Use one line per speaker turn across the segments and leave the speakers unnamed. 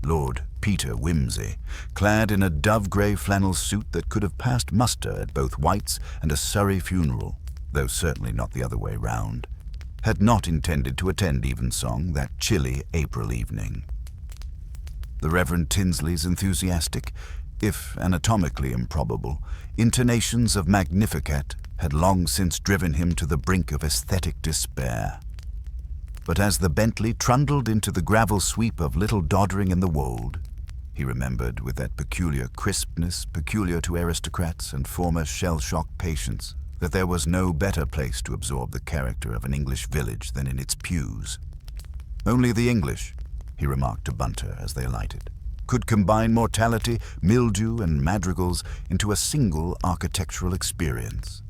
Lord Peter Wimsey, clad in a dove-grey flannel suit that could have passed muster at both White's and a Surrey funeral, though certainly not the other way round, had not intended to attend evensong that chilly April evening. The Reverend Tinsley's enthusiastic, if anatomically improbable, intonations of Magnificat had long since driven him to the brink of aesthetic despair. But as the Bentley trundled into the gravel sweep of Little Doddering in the Wold, he remembered with that peculiar crispness peculiar to aristocrats and former shell-shock patients that there was no better place to absorb the character of an English village than in its pews. Only the English, he remarked to Bunter as they alighted, could combine mortality, mildew, and madrigals into a single architectural experience.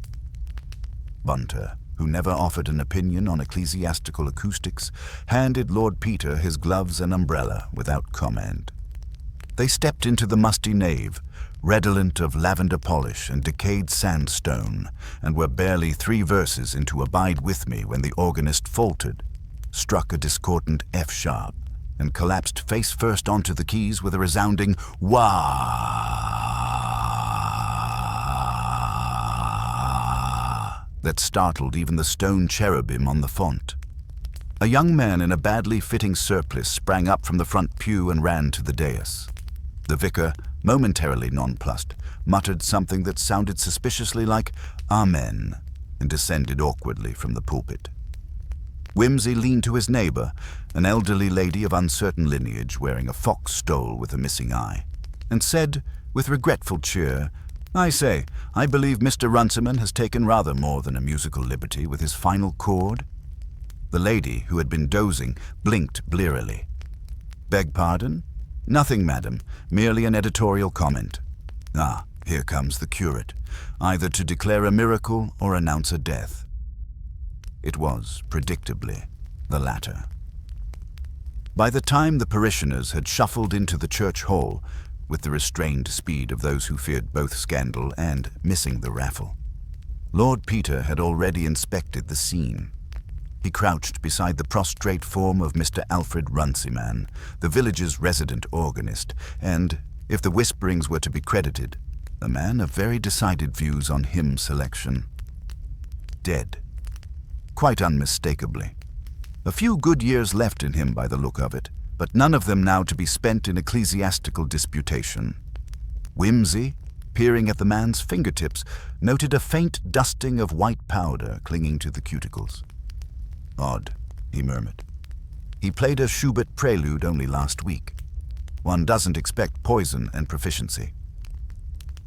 Bunter, who never offered an opinion on ecclesiastical acoustics, handed Lord Peter his gloves and umbrella without comment. They stepped into the musty nave, redolent of lavender polish and decayed sandstone, and were barely 3 verses into Abide With Me when the organist faltered, struck a discordant F-sharp, and collapsed face first onto the keys with a resounding wah that startled even the stone cherubim on the font. A young man in a badly fitting surplice sprang up from the front pew and ran to the dais. The vicar, momentarily nonplussed, muttered something that sounded suspiciously like Amen, and descended awkwardly from the pulpit. Wimsey leaned to his neighbour, an elderly lady of uncertain lineage wearing a fox stole with a missing eye, and said, with regretful cheer, "I say, I believe Mr. Runciman has taken rather more than a musical liberty with his final chord." The lady, who had been dozing, blinked blearily. "Beg pardon?" "Nothing, madam, merely an editorial comment." "Ah, here comes the curate, either to declare a miracle or announce a death." It was, predictably, the latter. By the time the parishioners had shuffled into the church hall, with the restrained speed of those who feared both scandal and missing the raffle, Lord Peter had already inspected the scene. He crouched beside the prostrate form of Mr. Alfred Runciman, the village's resident organist, and, if the whisperings were to be credited, a man of very decided views on hymn selection. Dead. Quite unmistakably. A few good years left in him by the look of it, but none of them now to be spent in ecclesiastical disputation. Wimsey, peering at the man's fingertips, noted a faint dusting of white powder clinging to the cuticles. "Odd," he murmured. "He played a Schubert prelude only last week. One doesn't expect poison and proficiency."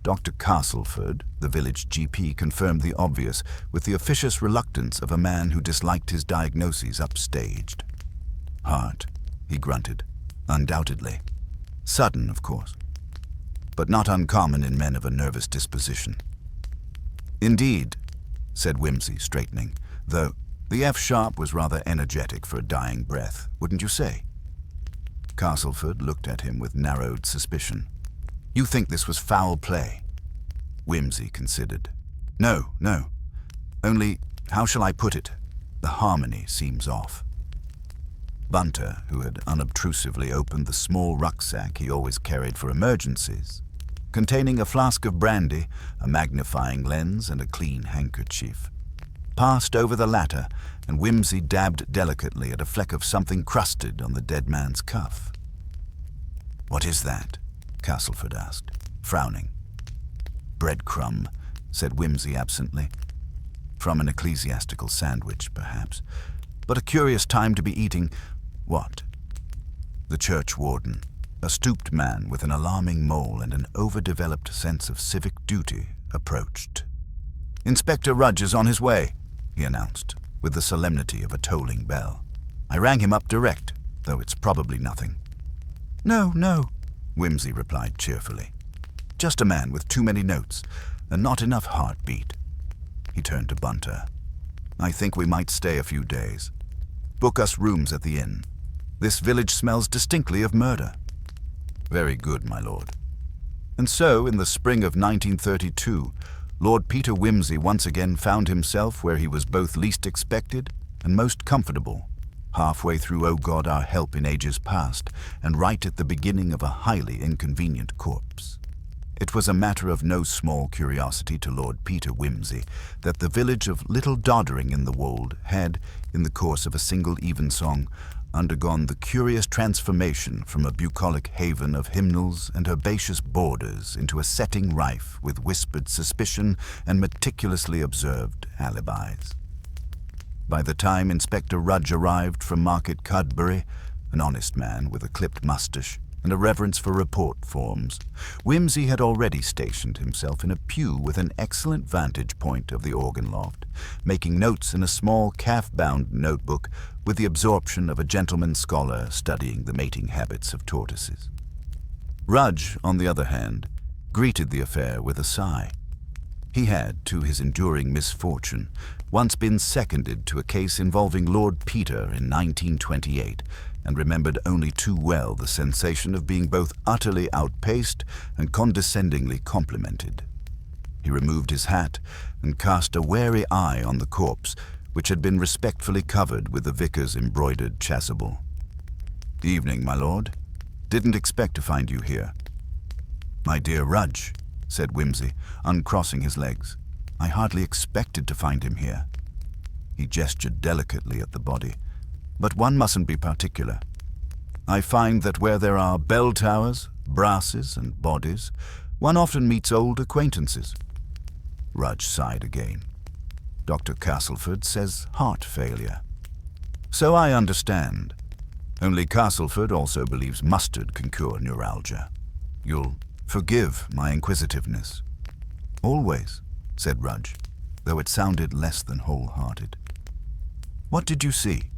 Dr. Castleford, the village GP, confirmed the obvious with the officious reluctance of a man who disliked his diagnoses upstaged. "Heart," he grunted. "Undoubtedly. Sudden, of course, but not uncommon in men of a nervous disposition." "Indeed," said Wimsey, straightening, "though the F-sharp was rather energetic for a dying breath, wouldn't you say?" Castleford looked at him with narrowed suspicion. "You think this was foul play?" Wimsey considered. No. Only, how shall I put it? The harmony seems off." Bunter, who had unobtrusively opened the small rucksack he always carried for emergencies, containing a flask of brandy, a magnifying lens, and a clean handkerchief, passed over the latter, and Wimsey dabbed delicately at a fleck of something crusted on the dead man's cuff. "What is that?" Castleford asked, frowning. "Breadcrumb," said Wimsey absently. "From an ecclesiastical sandwich, perhaps. But a curious time to be eating—" "What?" The church warden, a stooped man with an alarming mole and an overdeveloped sense of civic duty, approached. "Inspector Rudge is on his way," he announced, with the solemnity of a tolling bell. "I rang him up direct, though it's probably nothing." No, Wimsey replied cheerfully. "Just a man with too many notes, and not enough heartbeat." He turned to Bunter. "I think we might stay a few days. Book us rooms at the inn. This village smells distinctly of murder." "Very good, my lord." And so, in the spring of 1932, Lord Peter Wimsey once again found himself where he was both least expected and most comfortable, halfway through "O God, Our Help in Ages Past," and right at the beginning of a highly inconvenient corpse. It was a matter of no small curiosity to Lord Peter Wimsey that the village of Little Doddering in the Wold had, in the course of a single evensong, undergone the curious transformation from a bucolic haven of hymnals and herbaceous borders into a setting rife with whispered suspicion and meticulously observed alibis. By the time Inspector Rudge arrived from Market Cudbury, an honest man with a clipped moustache and a reverence for report forms, Wimsey had already stationed himself in a pew with an excellent vantage point of the organ loft, making notes in a small calf-bound notebook with the absorption of a gentleman scholar studying the mating habits of tortoises. Rudge, on the other hand, greeted the affair with a sigh. He had, to his enduring misfortune, once been seconded to a case involving Lord Peter in 1928, and remembered only too well the sensation of being both utterly outpaced and condescendingly complimented. He removed his hat and cast a wary eye on the corpse, which had been respectfully covered with the vicar's embroidered chasuble. "Evening, my lord. Didn't expect to find you here." "My dear Rudge," said Wimsey, uncrossing his legs, "I hardly expected to find him here." He gestured delicately at the body. "But one mustn't be particular. I find that where there are bell towers, brasses, and bodies, one often meets old acquaintances." Rudge sighed again. "Dr. Castleford says heart failure." "So I understand. Only Castleford also believes mustard can cure neuralgia. You'll forgive my inquisitiveness." "Always," said Rudge, though it sounded less than wholehearted. "What did you see?"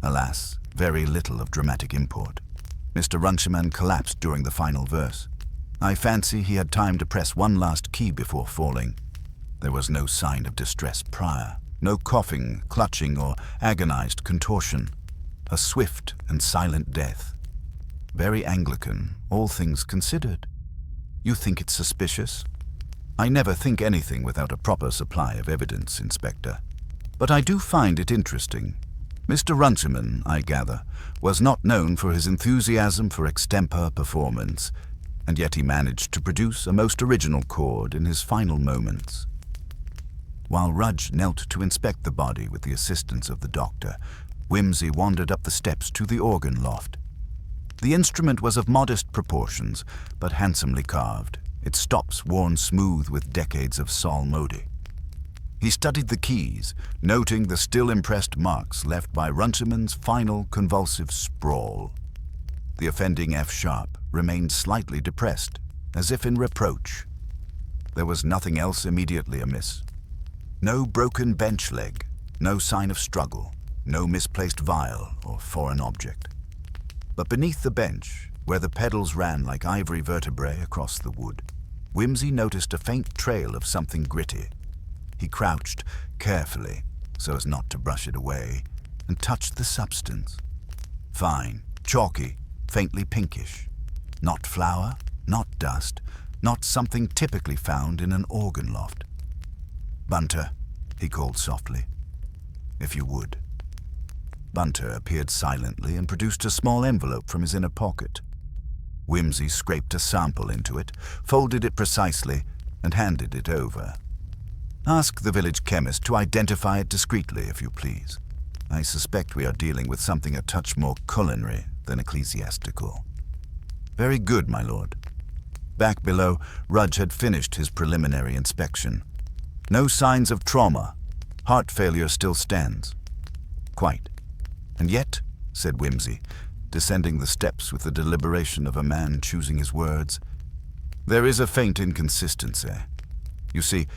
Alas, very little of dramatic import. Mr. Runciman collapsed during the final verse. I fancy he had time to press one last key before falling. There was no sign of distress prior, no coughing, clutching, or agonized contortion. A swift and silent death. Very Anglican, all things considered. You think it suspicious? I never think anything without a proper supply of evidence, Inspector. But I do find it interesting. Mr. Runciman, I gather, was not known for his enthusiasm for extempore performance, and yet he managed to produce a most original chord in his final moments. While Rudge knelt to inspect the body with the assistance of the doctor, Wimsey wandered up the steps to the organ loft. The instrument was of modest proportions, but handsomely carved, its stops worn smooth with decades of psalmody. He studied the keys, noting the still impressed marks left by Runciman's final convulsive sprawl. The offending F-sharp remained slightly depressed, as if in reproach. There was nothing else immediately amiss. No broken bench leg, no sign of struggle, no misplaced vial or foreign object. But beneath the bench, where the pedals ran like ivory vertebrae across the wood, Wimsey noticed a faint trail of something gritty. He crouched carefully, so as not to brush it away, and touched the substance. Fine, chalky, faintly pinkish. Not flour, not dust, not something typically found in an organ loft. "Bunter," he called softly, "if you would." Bunter appeared silently and produced a small envelope from his inner pocket. Wimsey scraped a sample into it, folded it precisely, and handed it over. "Ask the village chemist to identify it discreetly, if you please. I suspect we are dealing with something a touch more culinary than ecclesiastical." "Very good, my lord." Back below, Rudge had finished his preliminary inspection. "No signs of trauma. Heart failure still stands." "Quite. And yet," said Wimsey, descending the steps with the deliberation of a man choosing his words, "there is a faint inconsistency. You see,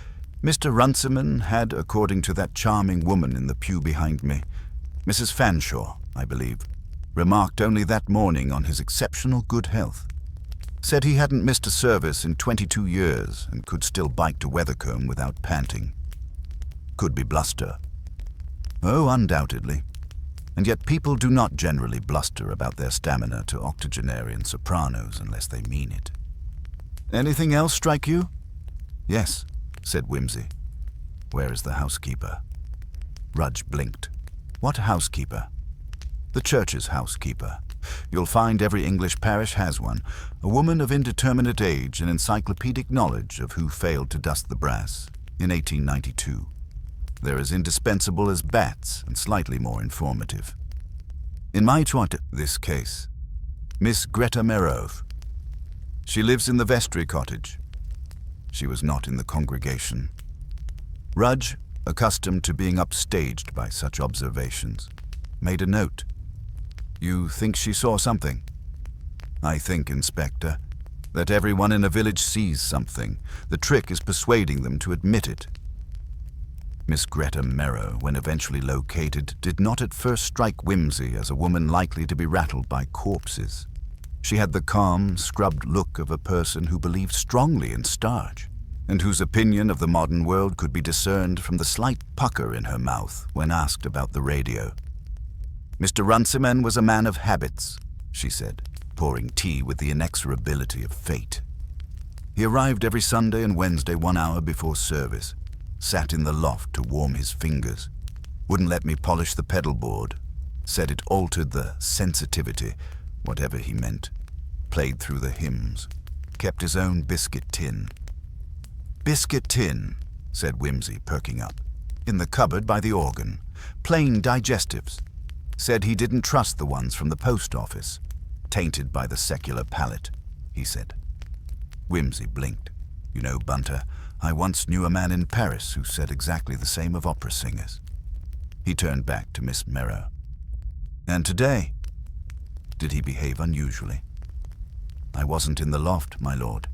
Mr. Runciman had, according to that charming woman in the pew behind me, Mrs. Fanshawe, I believe, remarked only that morning on his exceptional good health. Said he hadn't missed a service in 22 years and could still bike to Weathercombe without panting. Could be bluster. Oh, undoubtedly. And yet people do not generally bluster about their stamina to octogenarian sopranos unless they mean it. Anything else strike you?" "Yes," said Wimsey. "Where is the housekeeper?" Rudge blinked. "What housekeeper?" The church's housekeeper. You'll find every English parish has one, a woman of indeterminate age and encyclopedic knowledge of who failed to dust the brass in 1892. They're as indispensable as bats and slightly more informative. In my this case, Miss Greta Merove. She lives in the vestry cottage. She was not in the congregation. Rudge, accustomed to being upstaged by such observations, made a note. You think she saw something? I think, Inspector, that everyone in a village sees something. The trick is persuading them to admit it. Miss Greta Merrow, when eventually located, did not at first strike whimsy as a woman likely to be rattled by corpses. She had the calm, scrubbed look of a person who believed strongly in starch, and whose opinion of the modern world could be discerned from the slight pucker in her mouth when asked about the radio. Mr. Runciman was a man of habits, she said, pouring tea with the inexorability of fate. He arrived every Sunday and Wednesday 1 hour before service, sat in the loft to warm his fingers, wouldn't let me polish the pedal board, said it altered the sensitivity, whatever he meant, played through the hymns, kept his own biscuit tin. Biscuit tin, said Whimsy, perking up, in the cupboard by the organ, plain digestives. Said he didn't trust the ones from the post office, tainted by the secular palate, he said. Whimsy blinked. You know, Bunter, I once knew a man in Paris who said exactly the same of opera singers. He turned back to Miss Merrow. And today? Did he behave unusually? I wasn't in the loft, my lord,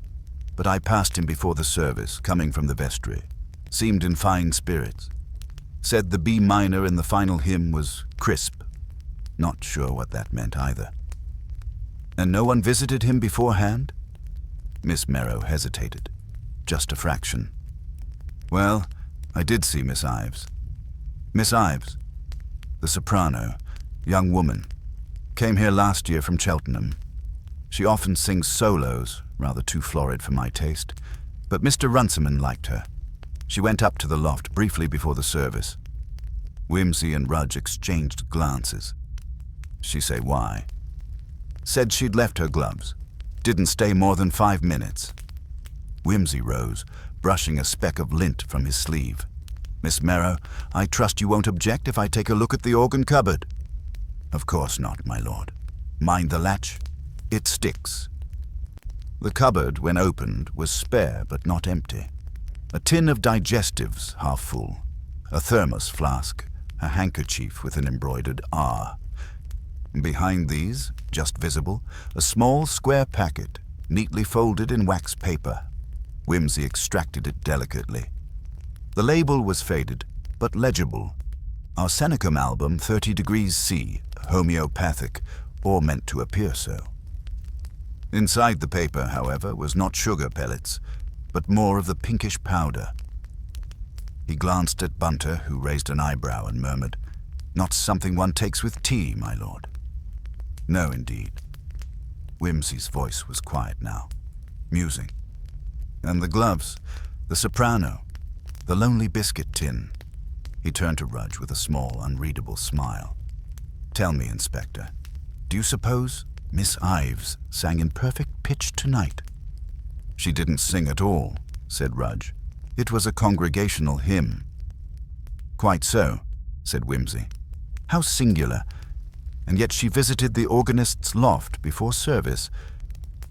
but I passed him before the service, coming from the vestry. Seemed in fine spirits. Said the B minor in the final hymn was crisp. Not sure what that meant either. And no one visited him beforehand? Miss Merrow hesitated. Just a fraction. Well, I did see Miss Ives. Miss Ives, the soprano, young woman, came here last year from Cheltenham. She often sings solos, rather too florid for my taste, but Mr. Runciman liked her. She went up to the loft briefly before the service. Whimsy and Rudge exchanged glances. She say why. Said she'd left her gloves. Didn't stay more than 5 minutes. Whimsy rose, brushing a speck of lint from his sleeve. Miss Merrow, I trust you won't object if I take a look at the organ cupboard. Of course not, my lord. Mind the latch? It sticks. The cupboard, when opened, was spare but not empty. A tin of digestives, half full. A thermos flask. A handkerchief with an embroidered R. Behind these, just visible, a small square packet, neatly folded in wax paper. Whimsy extracted it delicately. The label was faded, but legible. Arsenicum album 30 degrees C, homeopathic, or meant to appear so. Inside the paper, however, was not sugar pellets, but more of the pinkish powder. He glanced at Bunter, who raised an eyebrow and murmured, "Not something one takes with tea, my lord." No, indeed. Whimsy's voice was quiet now, musing. And the gloves, the soprano, the lonely biscuit tin. He turned to Rudge with a small, unreadable smile. Tell me, Inspector, do you suppose Miss Ives sang in perfect pitch tonight? She didn't sing at all, said Rudge. It was a congregational hymn. Quite so, said Whimsy. How singular. And yet she visited the organist's loft before service.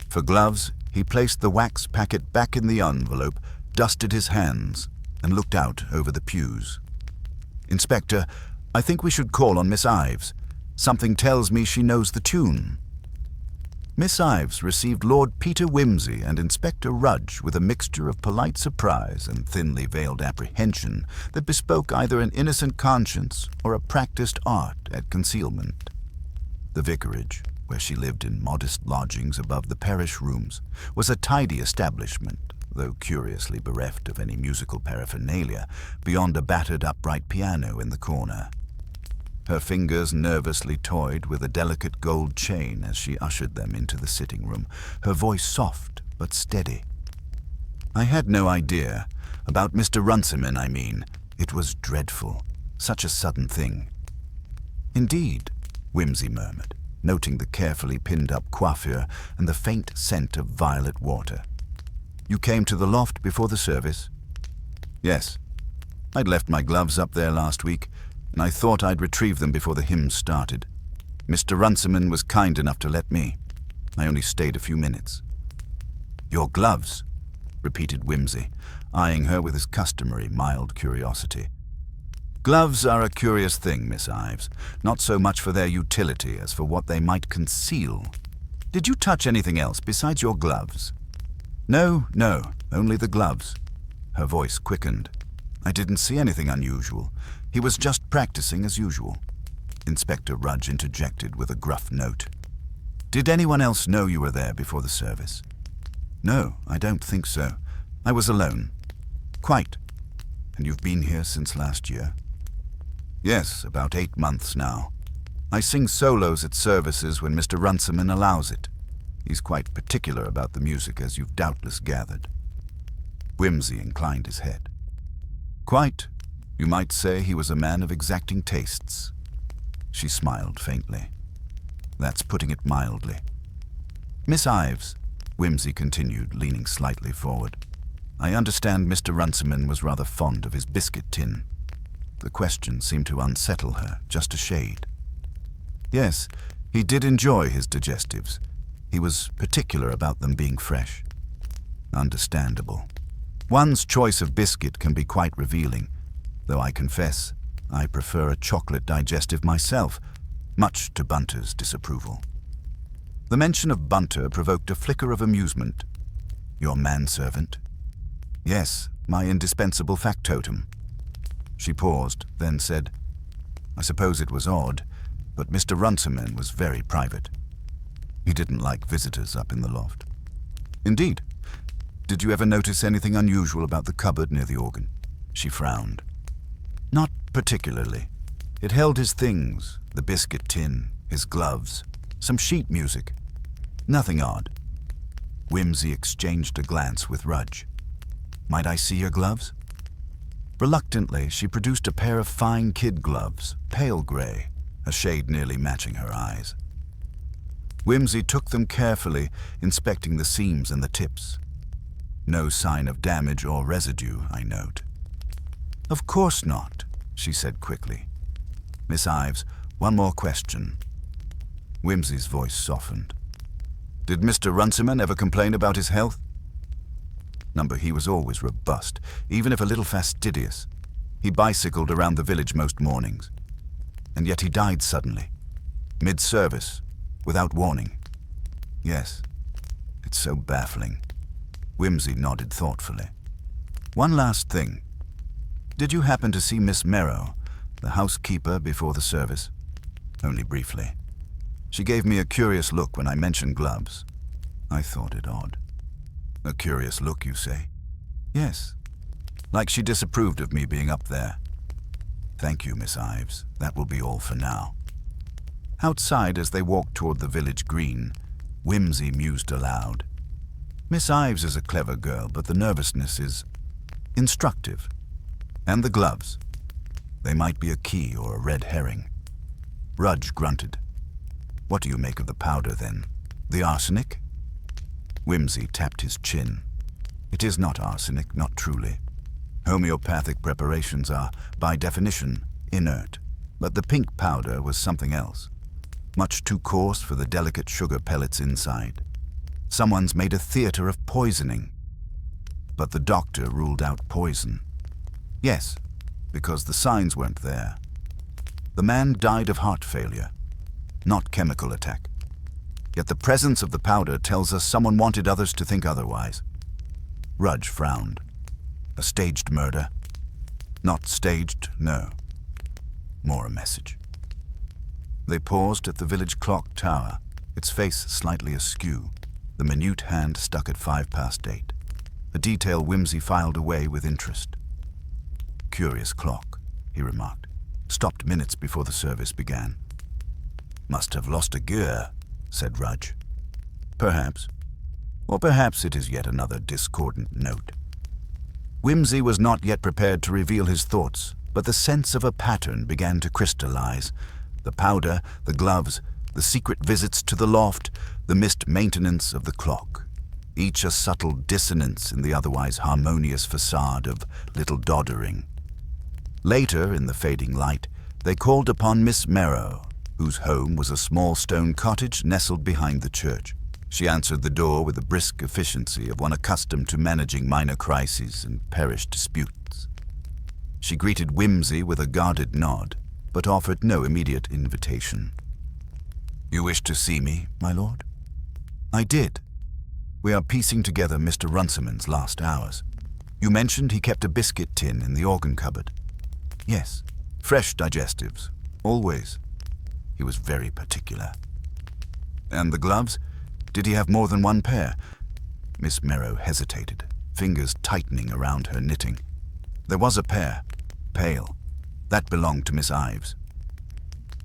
For gloves, he placed the wax packet back in the envelope, dusted his hands, and looked out over the pews. Inspector, I think we should call on Miss Ives. Something tells me she knows the tune. Miss Ives received Lord Peter Whimsy and Inspector Rudge with a mixture of polite surprise and thinly veiled apprehension that bespoke either an innocent conscience or a practiced art at concealment. The vicarage, where she lived in modest lodgings above the parish rooms, was a tidy establishment, though curiously bereft of any musical paraphernalia, beyond a battered upright piano in the corner. Her fingers nervously toyed with a delicate gold chain as she ushered them into the sitting room, her voice soft but steady. I had no idea. About Mr. Runciman, I mean. It was dreadful. Such a sudden thing. Indeed. Whimsy murmured, noting the carefully pinned-up coiffure and the faint scent of violet water. You came to the loft before the service? Yes. I'd left my gloves up there last week, and I thought I'd retrieve them before the hymns started. Mr. Runciman was kind enough to let me. I only stayed a few minutes. Your gloves? Repeated Whimsy, eyeing her with his customary mild curiosity. Gloves are a curious thing, Miss Ives, not so much for their utility as for what they might conceal. Did you touch anything else besides your gloves? No, only the gloves. Her voice quickened. I didn't see anything unusual. He was just practicing as usual. Inspector Rudge interjected with a gruff note. Did anyone else know you were there before the service? No, I don't think so. I was alone. Quite. And you've been here since last year? Yes, about 8 months now. I sing solos at services when Mr. Runciman allows it. He's quite particular about the music, as you've doubtless gathered. Whimsy inclined his head. Quite. You might say he was a man of exacting tastes. She smiled faintly. That's putting it mildly. Miss Ives, Whimsy continued, leaning slightly forward, I understand Mr. Runciman was rather fond of his biscuit tin. The question seemed to unsettle her, just a shade. Yes, he did enjoy his digestives. He was particular about them being fresh. Understandable. One's choice of biscuit can be quite revealing, though I confess I prefer a chocolate digestive myself, much to Bunter's disapproval. The mention of Bunter provoked a flicker of amusement. Your manservant? Yes, my indispensable factotum. She paused, then said, I suppose it was odd, but Mr. Runciman was very private. He didn't like visitors up in the loft. Indeed. Did you ever notice anything unusual about the cupboard near the organ? She frowned. Not particularly. It held his things, the biscuit tin, his gloves, some sheet music. Nothing odd. Whimsy exchanged a glance with Rudge. Might I see your gloves? Reluctantly, she produced a pair of fine kid gloves, pale gray, a shade nearly matching her eyes. Whimsy took them carefully, inspecting the seams and the tips. No sign of damage or residue, I note. Of course not, she said quickly. Miss Ives, one more question. Whimsy's voice softened. Did Mr. Runciman ever complain about his health? He was always robust, even if a little fastidious. He bicycled around the village most mornings. And yet he died suddenly, mid-service, without warning. Yes, it's so baffling. Whimsy nodded thoughtfully. One last thing. Did you happen to see Miss Merrow, the housekeeper, before the service? Only briefly. She gave me a curious look when I mentioned gloves. I thought it odd. A curious look, you say? Yes. Like she disapproved of me being up there. Thank you, Miss Ives. That will be all for now. Outside, as they walked toward the village green, Whimsy mused aloud. Miss Ives is a clever girl, but the nervousness is instructive. And the gloves. They might be a key or a red herring. Rudge grunted. What do you make of the powder, then? The arsenic? Whimsy tapped his chin. It is not arsenic, not truly. Homeopathic preparations are, by definition, inert. But the pink powder was something else. Much too coarse for the delicate sugar pellets inside. Someone's made a theater of poisoning. But the doctor ruled out poison. Yes, because the signs weren't there. The man died of heart failure, not chemical attack. Yet the presence of the powder tells us someone wanted others to think otherwise. Rudge frowned. A staged murder? Not staged, no. More a message. They paused at the village clock tower, its face slightly askew, the minute hand stuck at 8:05, a detail Whimsy filed away with interest. Curious clock, he remarked. Stopped minutes before the service began. Must have lost a gear, said Rudge. Perhaps. Or perhaps it is yet another discordant note. Whimsy was not yet prepared to reveal his thoughts, but the sense of a pattern began to crystallize, The powder, the gloves, the secret visits to the loft, the missed maintenance of the clock, each a subtle dissonance in the otherwise harmonious facade of Little Doddering. Later, in the fading light, they called upon Miss Marple, whose home was a small stone cottage nestled behind the church. She answered the door with the brisk efficiency of one accustomed to managing minor crises and parish disputes. She greeted Whimsy with a guarded nod, but offered no immediate invitation. "You wished to see me, my lord?" "I did. We are piecing together Mr. Runciman's last hours. You mentioned he kept a biscuit tin in the organ cupboard." "Yes. Fresh digestives. Always. He was very particular." "And the gloves? Did he have more than one pair?" Miss Marple hesitated, fingers tightening around her knitting. "There was a pair. Pale. That belonged to Miss Ives."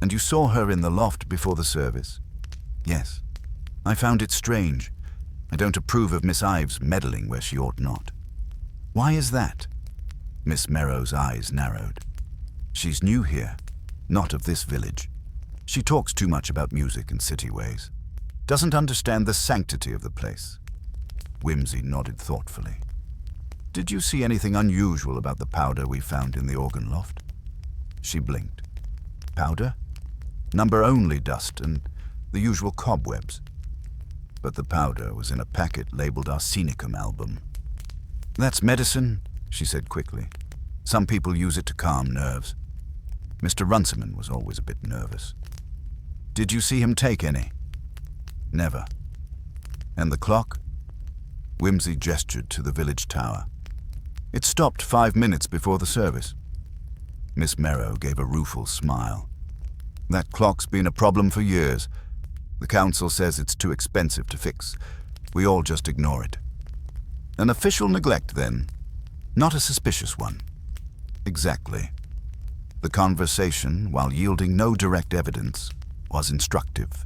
"And you saw her in the loft before the service?" "Yes. I found it strange. I don't approve of Miss Ives meddling where she ought not." "Why is that?" Miss Marple's eyes narrowed. "She's new here, not of this village. She talks too much about music and city ways. Doesn't understand the sanctity of the place." Whimsy nodded thoughtfully. "Did you see anything unusual about the powder we found in the organ loft?" She blinked. "Powder? Number-only dust and the usual cobwebs. But the powder was in a packet labeled arsenicum album." "That's medicine," she said quickly. "Some people use it to calm nerves. Mr. Runciman was always a bit nervous." "Did you see him take any?" "Never." "And the clock?" Whimsy gestured to the village tower. "It stopped 5 minutes before the service." Miss Marple gave a rueful smile. "That clock's been a problem for years. The council says it's too expensive to fix. We all just ignore it." "An official neglect, then? Not a suspicious one?" "Exactly." The conversation, while yielding no direct evidence, was instructive.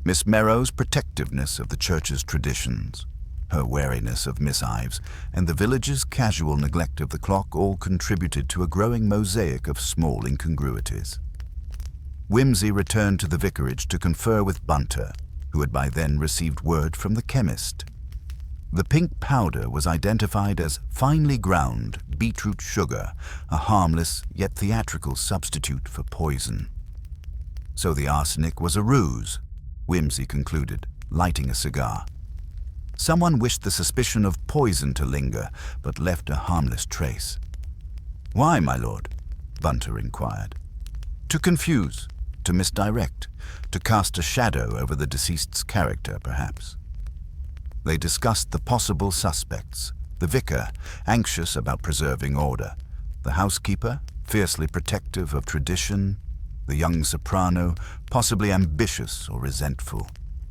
Miss Marple's protectiveness of the church's traditions, her wariness of Miss Ives, and the village's casual neglect of the clock all contributed to a growing mosaic of small incongruities. Whimsy returned to the vicarage to confer with Bunter, who had by then received word from the chemist. The pink powder was identified as finely ground beetroot sugar, a harmless yet theatrical substitute for poison. So the arsenic was a ruse, Whimsy concluded, lighting a cigar. Someone wished the suspicion of poison to linger, but left a harmless trace. "Why, my lord?" Bunter inquired. "To confuse, to misdirect, to cast a shadow over the deceased's character, perhaps." They discussed the possible suspects: the vicar, anxious about preserving order; the housekeeper, fiercely protective of tradition; the young soprano, possibly ambitious or resentful;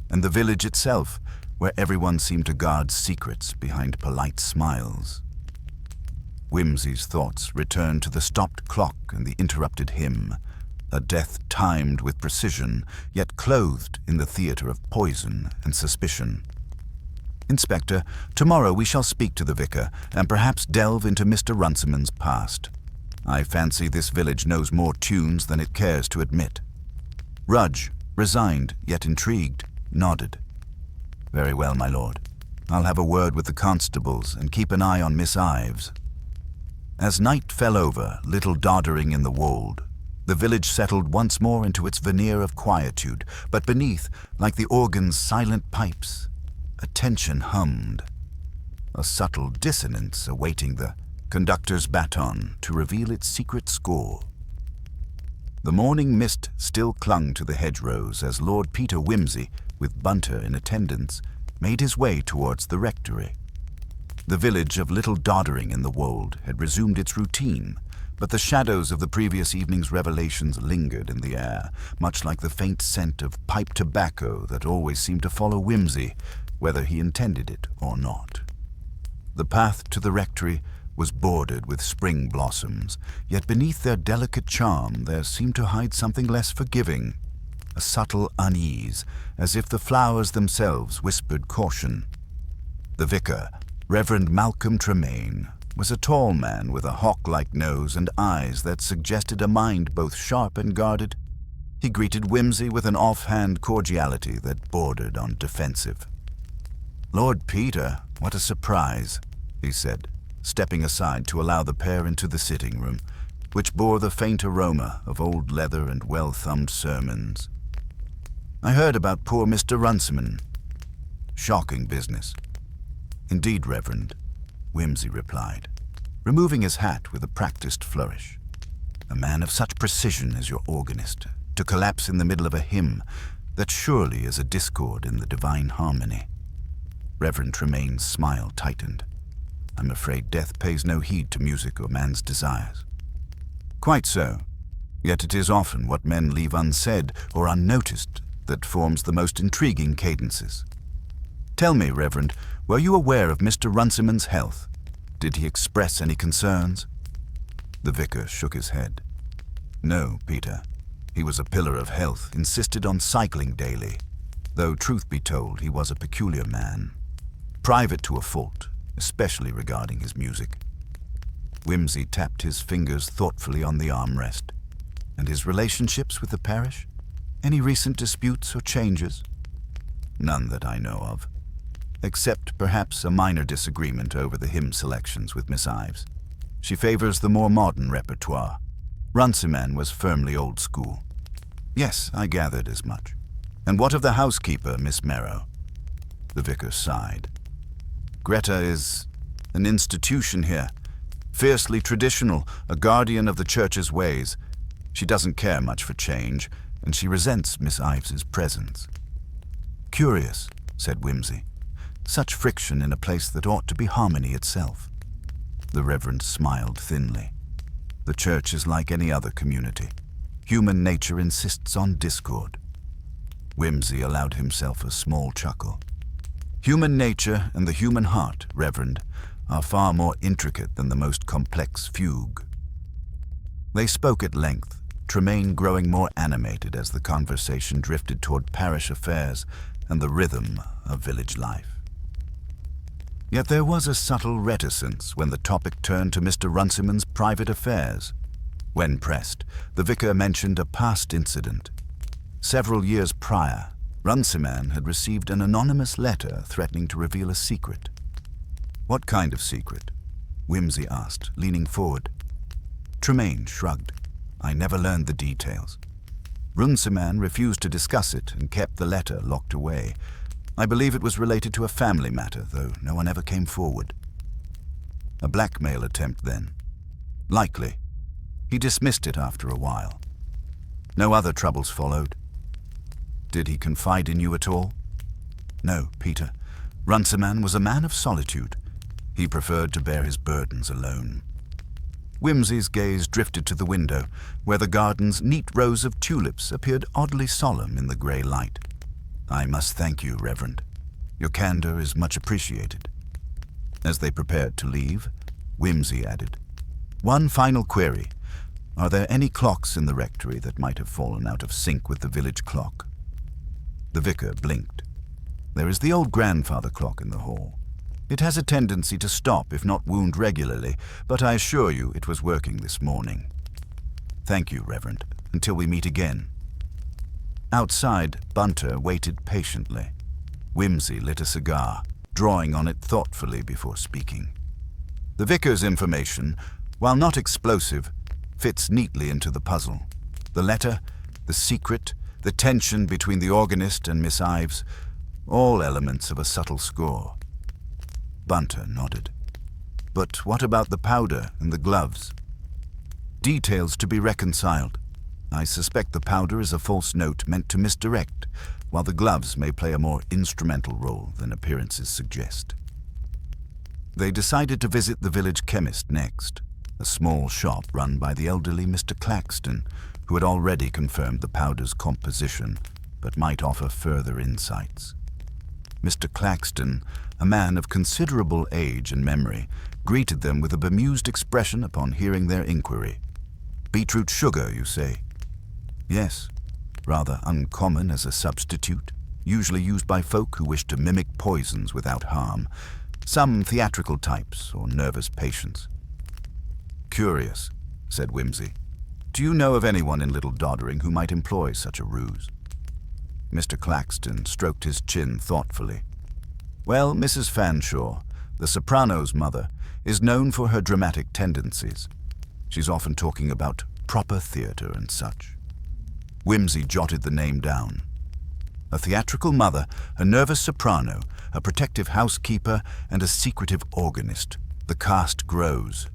and the village itself, where everyone seemed to guard secrets behind polite smiles. Whimsy's thoughts returned to the stopped clock and the interrupted hymn, a death timed with precision, yet clothed in the theater of poison and suspicion. "Inspector, tomorrow we shall speak to the vicar and perhaps delve into Mr. Runciman's past. I fancy this village knows more tunes than it cares to admit." Rudge, resigned yet intrigued, nodded. "Very well, my lord. I'll have a word with the constables and keep an eye on Miss Ives." As night fell over Little Doddering in the Wold, the village settled once more into its veneer of quietude, but beneath, like the organ's silent pipes, a tension hummed, a subtle dissonance awaiting the conductor's baton to reveal its secret score. The morning mist still clung to the hedgerows as Lord Peter Whimsy, with Bunter in attendance, made his way towards the rectory. The village of Little Doddering in the Wold had resumed its routine, but the shadows of the previous evening's revelations lingered in the air, much like the faint scent of pipe tobacco that always seemed to follow Whimsy, whether he intended it or not. The path to the rectory was bordered with spring blossoms, yet beneath their delicate charm there seemed to hide something less forgiving, a subtle unease, as if the flowers themselves whispered caution. The vicar, Reverend Malcolm Tremaine, was a tall man with a hawk-like nose and eyes that suggested a mind both sharp and guarded. He greeted Whimsy with an offhand cordiality that bordered on defensive. "Lord Peter, what a surprise," he said, stepping aside to allow the pair into the sitting room, which bore the faint aroma of old leather and well-thumbed sermons. "I heard about poor Mr. Runciman. Shocking business." "Indeed, Reverend," Whimsy replied, removing his hat with a practiced flourish. "A man of such precision as your organist, to collapse in the middle of a hymn, that surely is a discord in the divine harmony." Reverend Tremaine's smile tightened. "I'm afraid death pays no heed to music or man's desires." "Quite so. Yet it is often what men leave unsaid or unnoticed that forms the most intriguing cadences. Tell me, Reverend, were you aware of Mr. Runciman's health? Did he express any concerns?" The vicar shook his head. "No, Peter. He was a pillar of health, insisted on cycling daily, though truth be told, he was a peculiar man. Private to a fault, especially regarding his music." Whimsy tapped his fingers thoughtfully on the armrest. "And his relationships with the parish? Any recent disputes or changes?" "None that I know of, except perhaps a minor disagreement over the hymn selections with Miss Ives. She favors the more modern repertoire. Runciman was firmly old school." "Yes, I gathered as much. And what of the housekeeper, Miss Marrow?" The vicar sighed. "Greta is an institution here. Fiercely traditional, a guardian of the church's ways. She doesn't care much for change, and she resents Miss Ives's presence." "Curious," said Whimsy. "Such friction in a place that ought to be harmony itself." The Reverend smiled thinly. "The church is like any other community. Human nature insists on discord." Whimsy allowed himself a small chuckle. "Human nature and the human heart, Reverend, are far more intricate than the most complex fugue." They spoke at length, Tremaine growing more animated as the conversation drifted toward parish affairs and the rhythm of village life. Yet there was a subtle reticence when the topic turned to Mr. Runciman's private affairs. When pressed, the vicar mentioned a past incident. Several years prior, Runciman had received an anonymous letter threatening to reveal a secret. "What kind of secret?" Whimsy asked, leaning forward. Tremaine shrugged. "I never learned the details. Runciman refused to discuss it and kept the letter locked away. I believe it was related to a family matter, though no one ever came forward." "A blackmail attempt, then?" "Likely. He dismissed it after a while. No other troubles followed." "Did he confide in you at all?" "No, Peter. Runciman was a man of solitude. He preferred to bear his burdens alone." Whimsy's gaze drifted to the window, where the garden's neat rows of tulips appeared oddly solemn in the grey light. "I must thank you, Reverend. Your candor is much appreciated." As they prepared to leave, Whimsy added, "One final query. Are there any clocks in the rectory that might have fallen out of sync with the village clock?" The vicar blinked. "There is the old grandfather clock in the hall. It has a tendency to stop, if not wound regularly, but I assure you it was working this morning." "Thank you, Reverend. Until we meet again." Outside, Bunter waited patiently. Whimsy lit a cigar, drawing on it thoughtfully before speaking. The vicar's information, while not explosive, fits neatly into the puzzle. The letter, the secret, the tension between the organist and Miss Ives, all elements of a subtle score. Bunter nodded. "But what about the powder and the gloves?" "Details to be reconciled. I suspect the powder is a false note meant to misdirect, while the gloves may play a more instrumental role than appearances suggest." They decided to visit the village chemist next, a small shop run by the elderly Mr. Claxton, who had already confirmed the powder's composition, but might offer further insights. Mr. Claxton, a man of considerable age and memory, greeted them with a bemused expression upon hearing their inquiry. "Beetroot sugar, you say?" "Yes, rather uncommon as a substitute, usually used by folk who wish to mimic poisons without harm, some theatrical types or nervous patients." "Curious," said Whimsy. Do you know of anyone in Little Doddering who might employ such a ruse?" Mr. Claxton stroked his chin thoughtfully. "Well, Mrs. Fanshawe, the soprano's mother, is known for her dramatic tendencies. She's often talking about proper theatre and such." Whimsy jotted the name down. A theatrical mother, a nervous soprano, a protective housekeeper, and a secretive organist. The cast grows.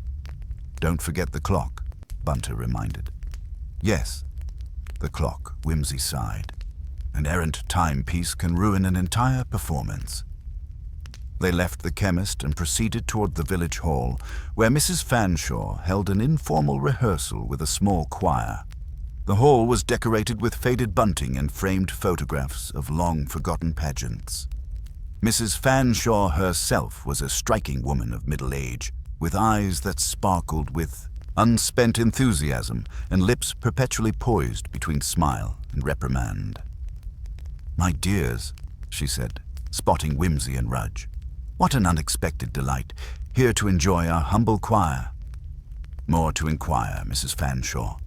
"Don't forget the clock," Bunter reminded. "Yes, the clock," Whimsy sighed. "An errant timepiece can ruin an entire performance." They left the chemist and proceeded toward the village hall, where Mrs. Fanshawe held an informal rehearsal with a small choir. The hall was decorated with faded bunting and framed photographs of long-forgotten pageants. Mrs. Fanshawe herself was a striking woman of middle age, with eyes that sparkled with unspent enthusiasm and lips perpetually poised between smile and reprimand. "My dears," she said, spotting Whimsy and Rudge, "what an unexpected delight, here to enjoy our humble choir." "More to inquire, Mrs. Fanshawe,"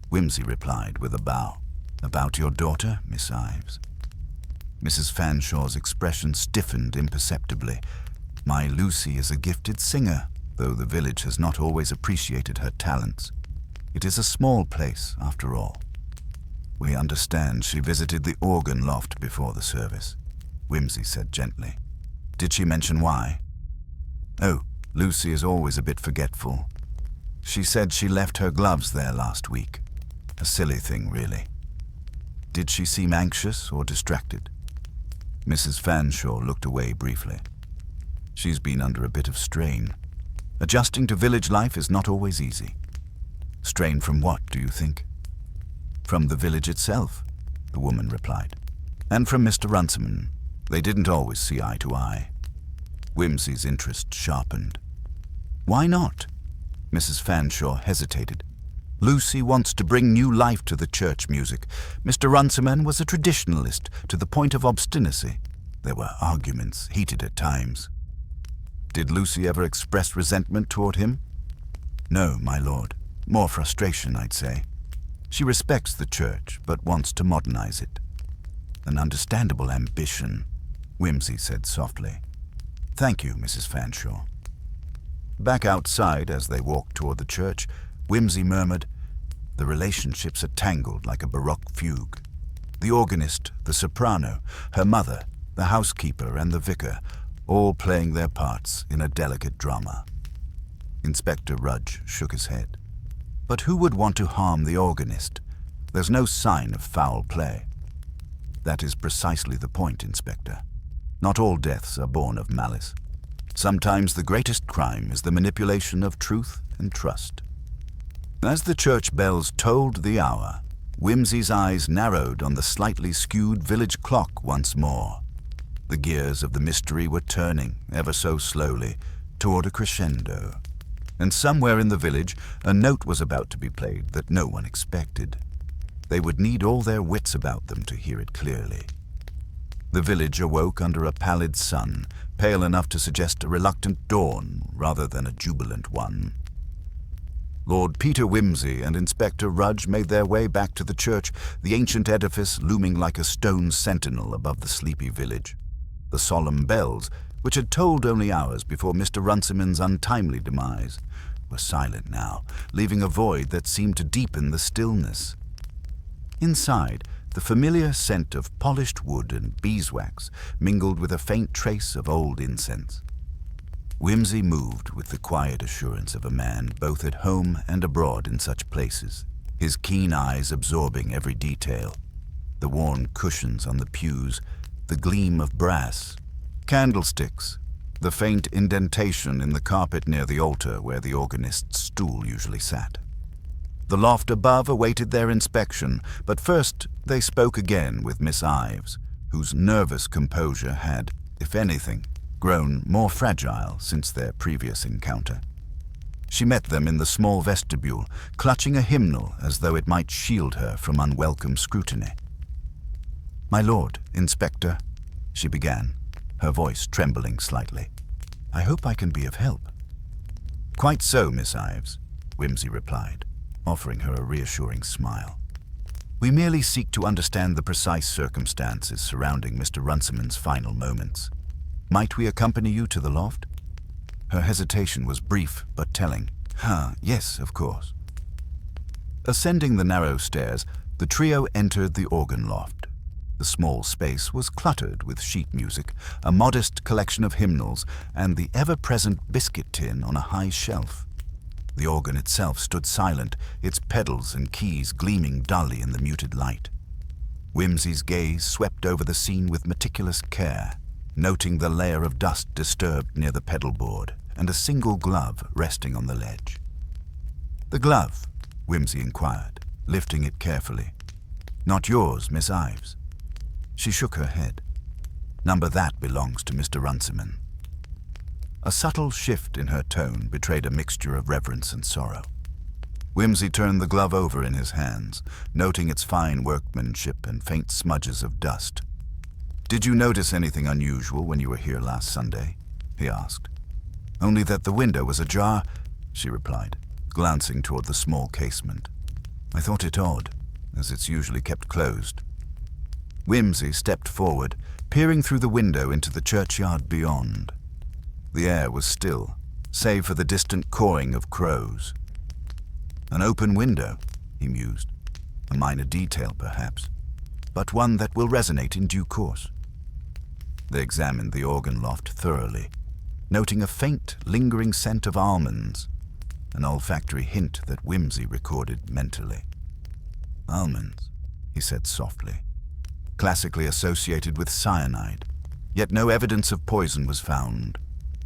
Whimsy replied with a bow. "About your daughter, Miss Ives?" Mrs. Fanshawe's expression stiffened imperceptibly. "My Lucy is a gifted singer, though the village has not always appreciated her talents. It is a small place, after all." "We understand she visited the organ loft before the service," Whimsy said gently. "Did she mention why?" "Oh, Lucy is always a bit forgetful. She said she left her gloves there last week. A silly thing, really." "Did she seem anxious or distracted?" Mrs. Fanshawe looked away briefly. "She's been under a bit of strain. Adjusting to village life is not always easy." "Strain from what, do you think?" "From the village itself," the woman replied. "And from Mr. Runciman. They didn't always see eye to eye." Whimsy's interest sharpened. "Why not?" Mrs. Fanshawe hesitated. "Lucy wants to bring new life to the church music. Mr. Runciman was a traditionalist to the point of obstinacy. There were arguments, heated at times." "Did Lucy ever express resentment toward him?" "No, my lord. More frustration, I'd say. She respects the church, but wants to modernize it." "An understandable ambition," Whimsy said softly. "Thank you, Mrs. Fanshawe." Back outside, as they walked toward the church, Whimsy murmured, "The relationships are tangled like a Baroque fugue. The organist, the soprano, her mother, the housekeeper, and the vicar, all playing their parts in a delicate drama." Inspector Rudge shook his head. "But who would want to harm the organist? There's no sign of foul play." "That is precisely the point, Inspector. Not all deaths are born of malice. Sometimes the greatest crime is the manipulation of truth and trust." As the church bells tolled the hour, Whimsy's eyes narrowed on the slightly skewed village clock once more. The gears of the mystery were turning, ever so slowly, toward a crescendo. And somewhere in the village, a note was about to be played that no one expected. They would need all their wits about them to hear it clearly. The village awoke under a pallid sun, pale enough to suggest a reluctant dawn rather than a jubilant one. Lord Peter Whimsy and Inspector Rudge made their way back to the church, the ancient edifice looming like a stone sentinel above the sleepy village. The solemn bells, which had tolled only hours before Mr. Runciman's untimely demise, were silent now, leaving a void that seemed to deepen the stillness. Inside, the familiar scent of polished wood and beeswax mingled with a faint trace of old incense. Whimsy moved with the quiet assurance of a man both at home and abroad in such places, his keen eyes absorbing every detail. The worn cushions on the pews, the gleam of brass, candlesticks, the faint indentation in the carpet near the altar where the organist's stool usually sat. The loft above awaited their inspection, but first they spoke again with Miss Ives, whose nervous composure had, if anything, grown more fragile since their previous encounter. She met them in the small vestibule, clutching a hymnal as though it might shield her from unwelcome scrutiny. "My lord, Inspector," she began, her voice trembling slightly. "I hope I can be of help." "Quite so, Miss Ives," Whimsy replied. offering her a reassuring smile. "We merely seek to understand the precise circumstances surrounding Mr. Runciman's final moments. Might we accompany you to the loft?" Her hesitation was brief but telling. Yes, of course." Ascending the narrow stairs, the trio entered the organ loft. The small space was cluttered with sheet music, a modest collection of hymnals, and the ever-present biscuit tin on a high shelf. The organ itself stood silent, its pedals and keys gleaming dully in the muted light. Whimsy's gaze swept over the scene with meticulous care, noting the layer of dust disturbed near the pedal board and a single glove resting on the ledge. "The glove?" Whimsy inquired, lifting it carefully. "Not yours, Miss Ives?" She shook her head. "Number that belongs to Mr. Runciman." A subtle shift in her tone betrayed a mixture of reverence and sorrow. Whimsy turned the glove over in his hands, noting its fine workmanship and faint smudges of dust. "Did you notice anything unusual when you were here last Sunday?" he asked. "Only that the window was ajar," she replied, glancing toward the small casement. "I thought it odd, as it's usually kept closed." Whimsy stepped forward, peering through the window into the churchyard beyond. The air was still, save for the distant cawing of crows. "An open window," he mused. "A minor detail, perhaps, but one that will resonate in due course." They examined the organ loft thoroughly, noting a faint, lingering scent of almonds, an olfactory hint that Whimsy recorded mentally. "Almonds," he said softly. "Classically associated with cyanide, yet no evidence of poison was found.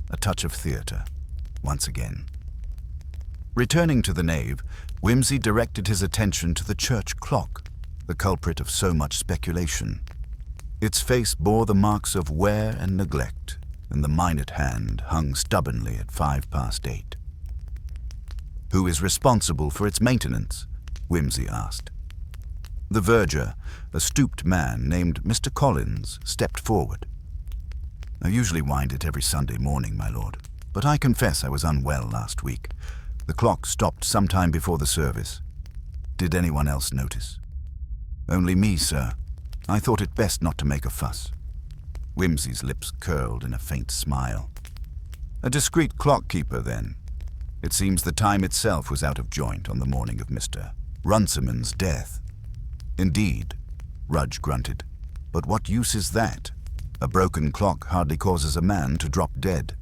A touch of theatre, once again." Returning to the nave, Whimsy directed his attention to the church clock, the culprit of so much speculation. Its face bore the marks of wear and neglect, and the minute hand hung stubbornly at 8:05. "Who is responsible for its maintenance?" Whimsy asked. The verger, a stooped man named Mr. Collins, stepped forward. "I usually wind it every Sunday morning, my lord, but I confess I was unwell last week. The clock stopped some time before the service. Did anyone else notice?" "Only me, sir. I thought it best not to make a fuss." Whimsy's lips curled in a faint smile. "A discreet clock-keeper, then. It seems the time itself was out of joint on the morning of Mr. Runciman's death." "Indeed," Rudge grunted. "But what use is that? A broken clock hardly causes a man to drop dead."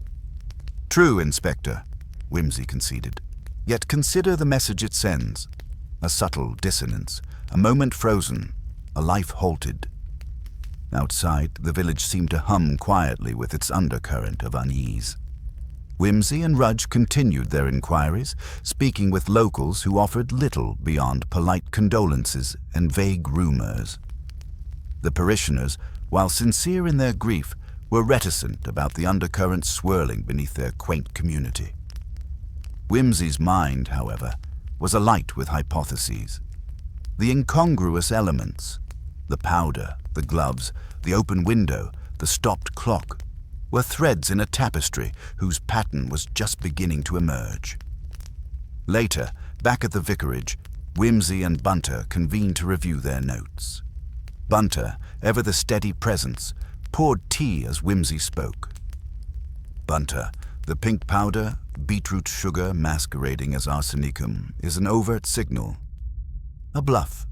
"True, Inspector," Whimsy conceded. "Yet consider the message it sends. A subtle dissonance, a moment frozen, a life halted." Outside, the village seemed to hum quietly with its undercurrent of unease. Whimsy and Rudge continued their inquiries, speaking with locals who offered little beyond polite condolences and vague rumors. The parishioners, while sincere in their grief, were reticent about the undercurrents swirling beneath their quaint community. Whimsy's mind, however, was alight with hypotheses. The incongruous elements, the powder, the gloves, the open window, the stopped clock, were threads in a tapestry whose pattern was just beginning to emerge. Later, back at the vicarage, Whimsy and Bunter convened to review their notes. Bunter, ever the steady presence, poured tea as Whimsy spoke. "Bunter, the pink powder, beetroot sugar masquerading as arsenicum, is an overt signal. A bluff.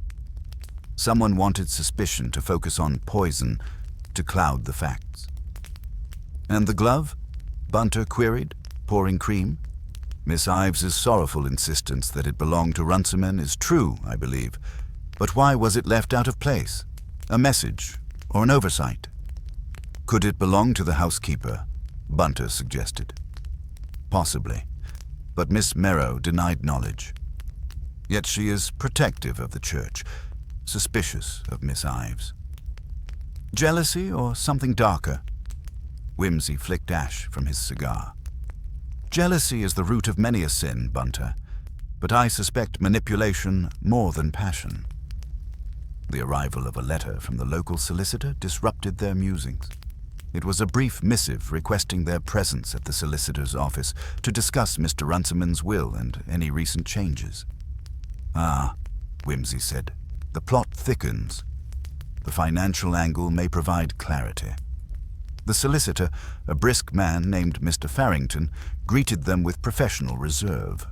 Someone wanted suspicion to focus on poison, to cloud the facts." "And the glove?" Bunter queried, pouring cream. "Miss Ives's sorrowful insistence that it belonged to Runciman is true, I believe. But why was it left out of place? A message, or an oversight?" "Could it belong to the housekeeper?" Bunter suggested. "Possibly, but Miss Merrow denied knowledge. Yet she is protective of the church, suspicious of Miss Ives." "Jealousy or something darker?" Whimsy flicked ash from his cigar. "Jealousy is the root of many a sin, Bunter, but I suspect manipulation more than passion." The arrival of a letter from the local solicitor disrupted their musings. It was a brief missive requesting their presence at the solicitor's office to discuss Mr. Runciman's will and any recent changes. Ah, Whimsy said. The plot thickens. The financial angle may provide clarity. The solicitor, a brisk man named Mr. Farrington, greeted them with professional reserve.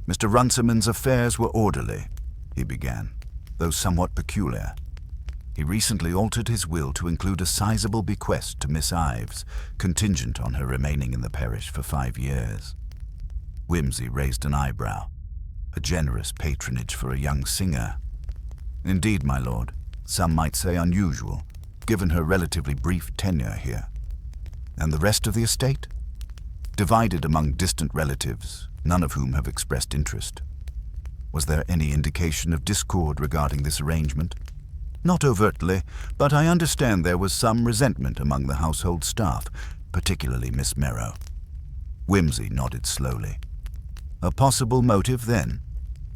Mr. Runciman's affairs were orderly, he began, though somewhat peculiar. He recently altered his will to include a sizable bequest to Miss Ives, contingent on her remaining in the parish for 5 years. Whimsy raised an eyebrow. A generous patronage for a young singer. Indeed, my lord, some might say unusual, given her relatively brief tenure here. And the rest of the estate? Divided among distant relatives, none of whom have expressed interest. Was there any indication of discord regarding this arrangement? Not overtly, but I understand there was some resentment among the household staff, particularly Miss Merrow. Whimsy nodded slowly. A possible motive, then?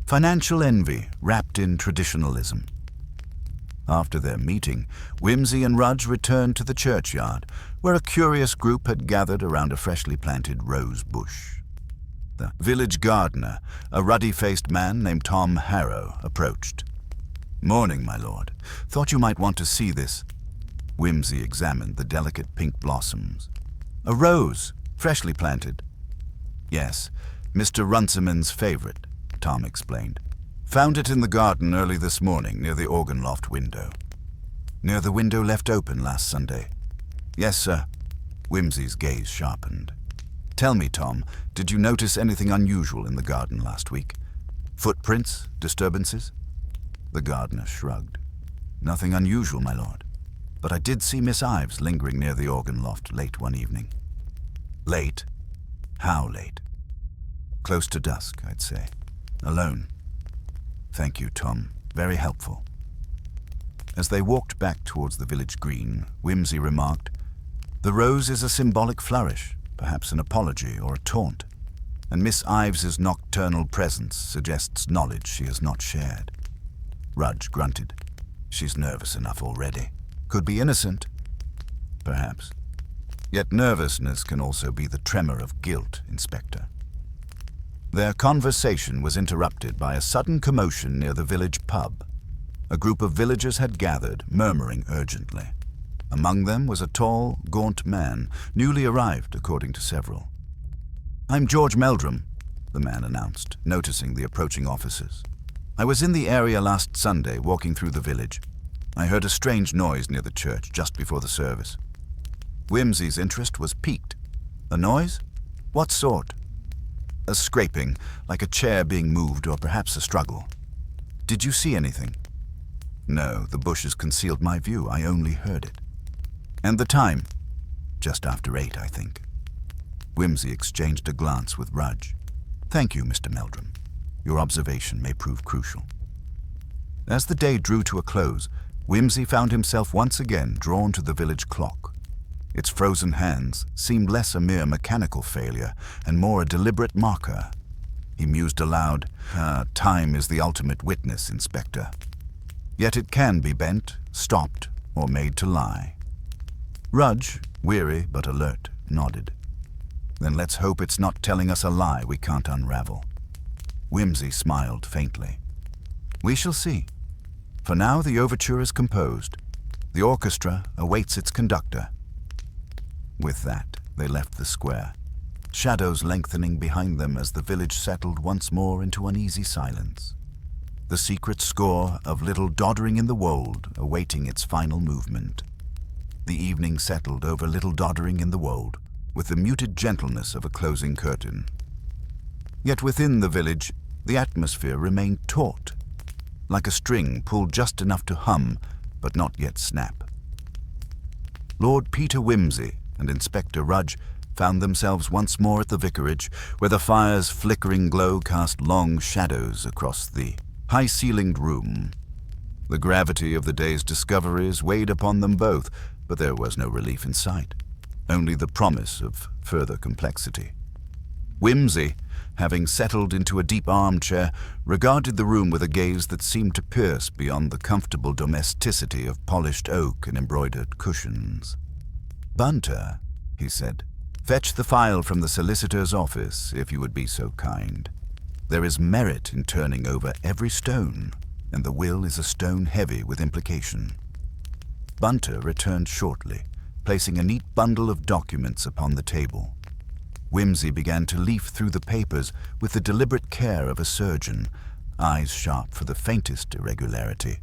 Financial envy wrapped in traditionalism. After their meeting, Whimsy and Rudge returned to the churchyard, where a curious group had gathered around a freshly planted rose bush. The village gardener, a ruddy-faced man named Tom Harrow, approached. "Morning, my lord. Thought you might want to see this." Whimsy examined the delicate pink blossoms. "A rose, freshly planted." "Yes, Mr. Runciman's favorite," Tom explained. "Found it in the garden early this morning near the organ loft window." "Near the window left open last Sunday?" "Yes, sir." Whimsy's gaze sharpened. "Tell me, Tom, did you notice anything unusual in the garden last week? Footprints? Disturbances?" The gardener shrugged. "Nothing unusual, my lord. But I did see Miss Ives lingering near the organ loft late one evening." "Late? How late?" "Close to dusk, I'd say. Alone." "Thank you, Tom. Very helpful." As they walked back towards the village green, Whimsy remarked, "The rose is a symbolic flourish, perhaps an apology or a taunt, and Miss Ives's nocturnal presence suggests knowledge she has not shared." Rudge grunted. "She's nervous enough already. Could be innocent." "Perhaps. Yet nervousness can also be the tremor of guilt, Inspector." Their conversation was interrupted by a sudden commotion near the village pub. A group of villagers had gathered, murmuring urgently. Among them was a tall, gaunt man, newly arrived, according to several. "I'm George Meldrum," the man announced, noticing the approaching officers. "I was in the area last Sunday, walking through the village. I heard a strange noise near the church just before the service." Whimsy's interest was piqued. "A noise? What sort?" "A scraping, like a chair being moved or perhaps a struggle." "Did you see anything?" "No, the bushes concealed my view. I only heard it." "And the time?" "Just after 8, I think." Whimsy exchanged a glance with Rudge. "Thank you, Mr. Meldrum. Your observation may prove crucial." As the day drew to a close, Whimsy found himself once again drawn to the village clock. Its frozen hands seemed less a mere mechanical failure and more a deliberate marker. He mused aloud, "Time is the ultimate witness, Inspector. Yet it can be bent, stopped, or made to lie." Rudge, weary but alert, nodded. "Then let's hope it's not telling us a lie we can't unravel." Whimsy smiled faintly. "We shall see. For now the overture is composed. The orchestra awaits its conductor." With that, they left the square, shadows lengthening behind them as the village settled once more into uneasy silence. The secret score of Little Doddering in the Wold awaiting its final movement. The evening settled over Little Doddering in the Wold with the muted gentleness of a closing curtain. Yet within the village, the atmosphere remained taut, like a string pulled just enough to hum, but not yet snap. Lord Peter Whimsy and Inspector Rudge found themselves once more at the vicarage, where the fire's flickering glow cast long shadows across the high-ceilinged room. The gravity of the day's discoveries weighed upon them both, but there was no relief in sight, only the promise of further complexity. Whimsy, having settled into a deep armchair, regarded the room with a gaze that seemed to pierce beyond the comfortable domesticity of polished oak and embroidered cushions. "Bunter," he said, "fetch the file from the solicitor's office, if you would be so kind." There is merit in turning over every stone, and the will is a stone heavy with implication. Bunter returned shortly, placing a neat bundle of documents upon the table. Whimsy began to leaf through the papers with the deliberate care of a surgeon, eyes sharp for the faintest irregularity.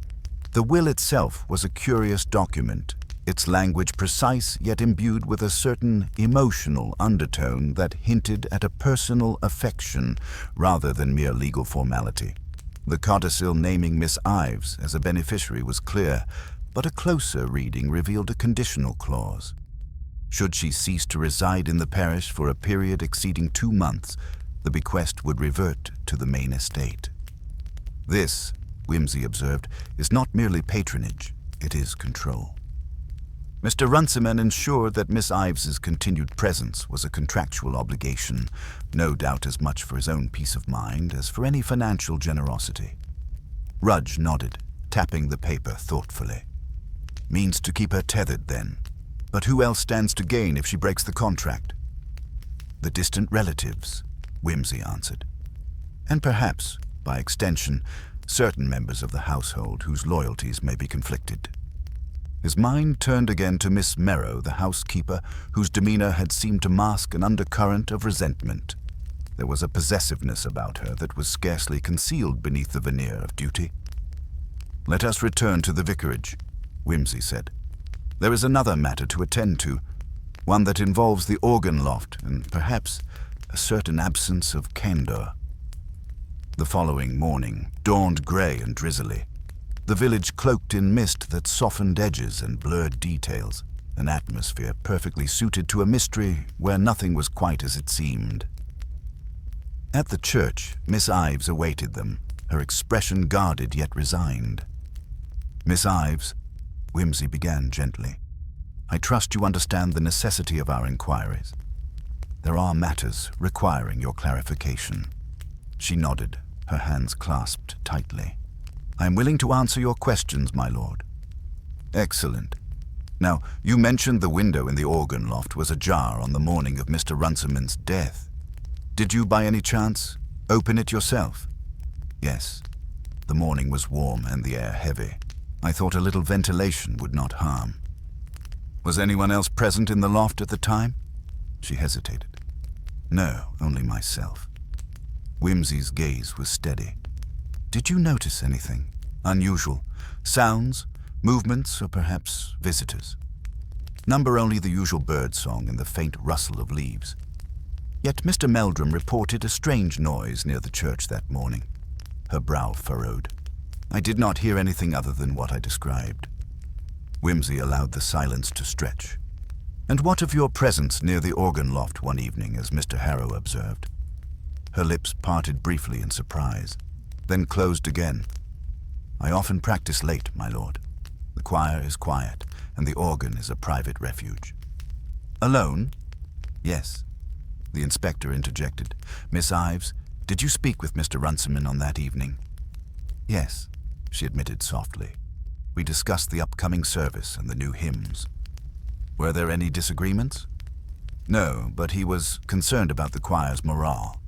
The will itself was a curious document, its language precise yet imbued with a certain emotional undertone that hinted at a personal affection rather than mere legal formality. The codicil naming Miss Ives as a beneficiary was clear, but a closer reading revealed a conditional clause. Should she cease to reside in the parish for a period exceeding 2 months, the bequest would revert to the main estate. This, Whimsy observed, is not merely patronage, it is control. Mr. Runciman ensured that Miss Ives's continued presence was a contractual obligation, no doubt as much for his own peace of mind as for any financial generosity. Rudge nodded, tapping the paper thoughtfully. Means to keep her tethered, then. But who else stands to gain if she breaks the contract? The distant relatives, Whimsy answered. And perhaps, by extension, certain members of the household whose loyalties may be conflicted. His mind turned again to Miss Merrow, the housekeeper, whose demeanor had seemed to mask an undercurrent of resentment. There was a possessiveness about her that was scarcely concealed beneath the veneer of duty. "Let us return to the vicarage," Whimsy said. "There is another matter to attend to, one that involves the organ loft and perhaps a certain absence of candor." The following morning dawned grey and drizzly. The village cloaked in mist that softened edges and blurred details, an atmosphere perfectly suited to a mystery where nothing was quite as it seemed. At the church, Miss Ives awaited them, her expression guarded yet resigned. "Miss Ives," Whimsy began gently, "I trust you understand the necessity of our inquiries. There are matters requiring your clarification." She nodded, her hands clasped tightly. "I am willing to answer your questions, my lord." "Excellent. Now, you mentioned the window in the organ loft was ajar on the morning of Mr. Runciman's death. Did you, by any chance, open it yourself?" "Yes. The morning was warm and the air heavy. I thought a little ventilation would not harm." "Was anyone else present in the loft at the time?" She hesitated. "No, only myself." Whimsy's gaze was steady. "Did you notice anything unusual? Sounds, movements, or perhaps visitors?" "Number only the usual bird song and the faint rustle of leaves. Yet Mr. Meldrum reported a strange noise near the church that morning." Her brow furrowed. "I did not hear anything other than what I described." Whimsy allowed the silence to stretch. "And what of your presence near the organ loft one evening, as Mr. Harrow observed?" Her lips parted briefly in surprise, then closed again. "I often practice late, my lord. The choir is quiet, and the organ is a private refuge." "Alone?" "Yes." The inspector interjected. "Miss Ives, did you speak with Mr. Runciman on that evening?" "Yes," she admitted softly. "We discussed the upcoming service and the new hymns." "Were there any disagreements?" "No, but he was concerned about the choir's morale."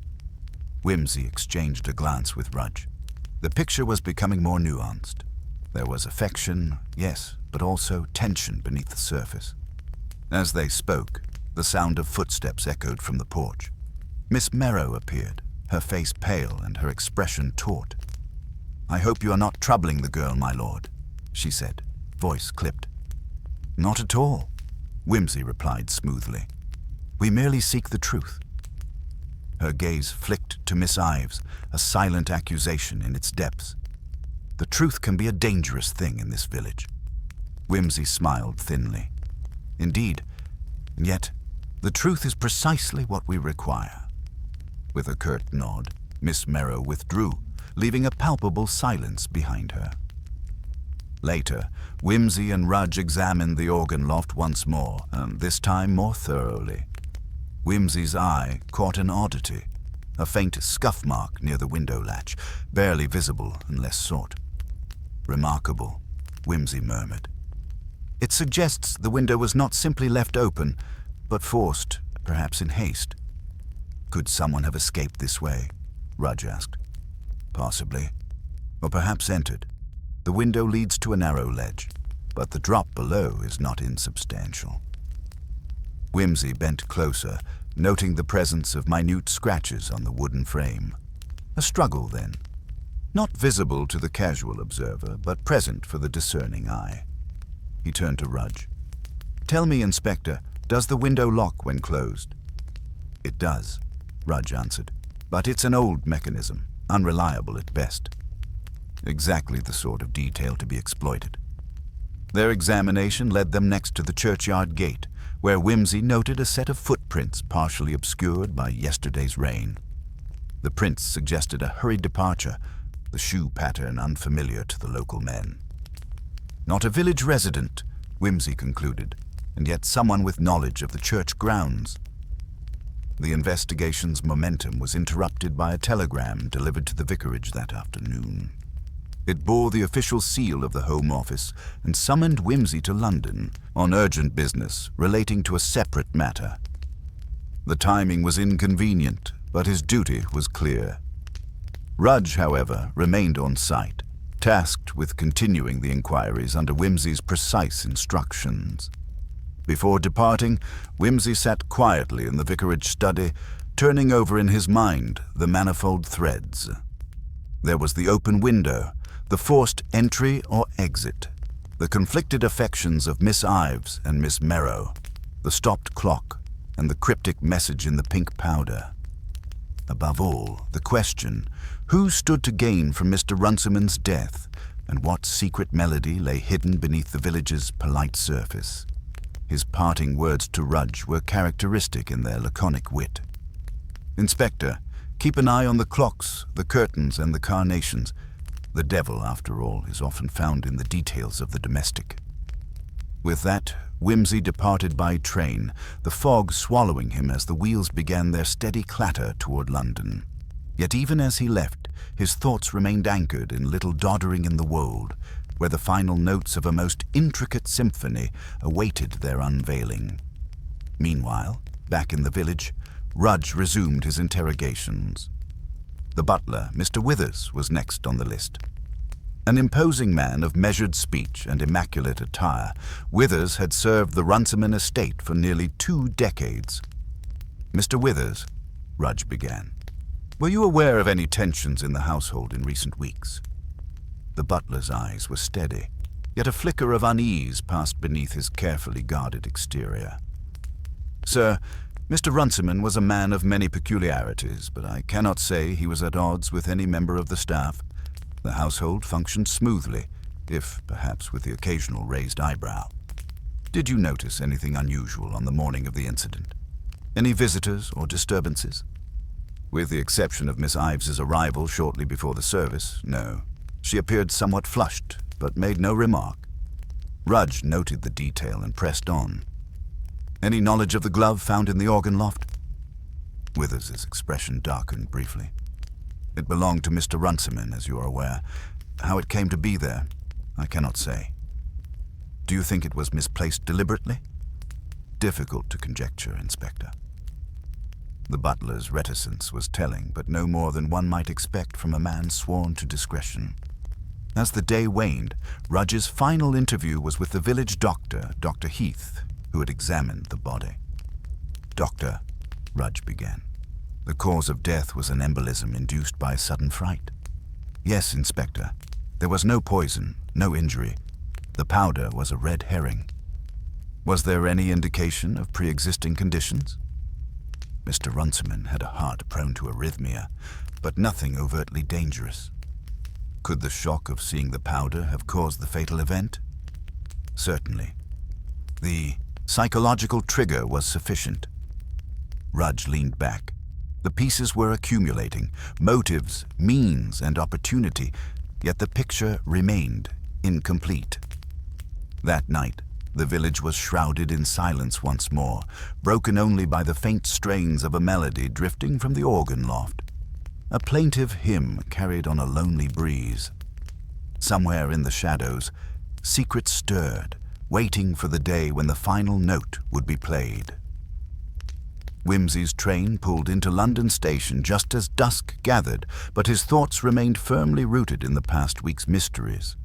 Whimsy exchanged a glance with Rudge. The picture was becoming more nuanced. There was affection, yes, but also tension beneath the surface. As they spoke, the sound of footsteps echoed from the porch. Miss Merrow appeared, her face pale and her expression taut. "I hope you are not troubling the girl, my lord," she said, voice clipped. "Not at all," Whimsy replied smoothly. "We merely seek the truth." Her gaze flicked to Miss Ives, a silent accusation in its depths. "The truth can be a dangerous thing in this village." Whimsy smiled thinly. "Indeed, and yet the truth is precisely what we require." With a curt nod, Miss Merrow withdrew, leaving a palpable silence behind her. Later, Whimsy and Rudge examined the organ loft once more, and this time more thoroughly. Whimsy's eye caught an oddity, a faint scuff mark near the window latch, barely visible unless sought. "Remarkable," Whimsy murmured. "It suggests the window was not simply left open, but forced, perhaps in haste. Could someone have escaped this way? Rudge asked. Possibly. Or perhaps entered. The window leads to a narrow ledge, but the drop below is not insubstantial. Whimsy bent closer, noting the presence of minute scratches on the wooden frame. A struggle, then. Not visible to the casual observer, but present for the discerning eye. He turned to Rudge. Tell me, Inspector, does the window lock when closed? It does, Rudge answered, but it's an old mechanism, unreliable at best. Exactly the sort of detail to be exploited. Their examination led them next to the churchyard gate, where Whimsy noted a set of footprints partially obscured by yesterday's rain. The prints suggested a hurried departure, the shoe pattern unfamiliar to the local men. Not a village resident, Whimsy concluded, and yet someone with knowledge of the church grounds. The investigation's momentum was interrupted by a telegram delivered to the vicarage that afternoon. It bore the official seal of the Home Office and summoned Whimsy to London on urgent business relating to a separate matter. The timing was inconvenient, but his duty was clear. Rudge, however, remained on site, tasked with continuing the inquiries under Whimsy's precise instructions. Before departing, Whimsy sat quietly in the vicarage study, turning over in his mind the manifold threads. There was the open window, the forced entry or exit, the conflicted affections of Miss Ives and Miss Merrow, the stopped clock, and the cryptic message in the pink powder. Above all, the question, who stood to gain from Mr. Runciman's death, and what secret melody lay hidden beneath the village's polite surface? His parting words to Rudge were characteristic in their laconic wit. Inspector, keep an eye on the clocks, the curtains, and the carnations. The devil, after all, is often found in the details of the domestic. With that, Whimsy departed by train, the fog swallowing him as the wheels began their steady clatter toward London. Yet even as he left, his thoughts remained anchored in Little Doddering in the Wold, where the final notes of a most intricate symphony awaited their unveiling. Meanwhile, back in the village, Rudge resumed his interrogations. The butler, Mr. Withers, was next on the list. An imposing man of measured speech and immaculate attire, Withers had served the Runciman estate for nearly 2 decades. Mr. Withers, Rudge began, were you aware of any tensions in the household in recent weeks? The butler's eyes were steady, yet a flicker of unease passed beneath his carefully guarded exterior. Sir, Mr. Runciman was a man of many peculiarities, but I cannot say he was at odds with any member of the staff. The household functioned smoothly, if perhaps with the occasional raised eyebrow. Did you notice anything unusual on the morning of the incident? Any visitors or disturbances? With the exception of Miss Ives's arrival shortly before the service, no. She appeared somewhat flushed, but made no remark. Rudge noted the detail and pressed on. Any knowledge of the glove found in the organ loft? Withers's expression darkened briefly. It belonged to Mr. Runciman, as you are aware. How it came to be there, I cannot say. Do you think it was misplaced deliberately? Difficult to conjecture, Inspector. The butler's reticence was telling, but no more than one might expect from a man sworn to discretion. As the day waned, Rudge's final interview was with the village doctor, Dr. Heath, who had examined the body. Doctor, Rudge began, the cause of death was an embolism induced by sudden fright. Yes, Inspector. There was no poison, no injury. The powder was a red herring. Was there any indication of pre-existing conditions? Mr. Runciman had a heart prone to arrhythmia, but nothing overtly dangerous. Could the shock of seeing the powder have caused the fatal event? Certainly. The psychological trigger was sufficient. Rudge leaned back. The pieces were accumulating, motives, means, and opportunity, yet the picture remained incomplete. That night, the village was shrouded in silence once more, broken only by the faint strains of a melody drifting from the organ loft. A plaintive hymn carried on a lonely breeze. Somewhere in the shadows, secrets stirred, waiting for the day when the final note would be played. Whimsy's train pulled into London Station just as dusk gathered, but his thoughts remained firmly rooted in the past week's mysteries.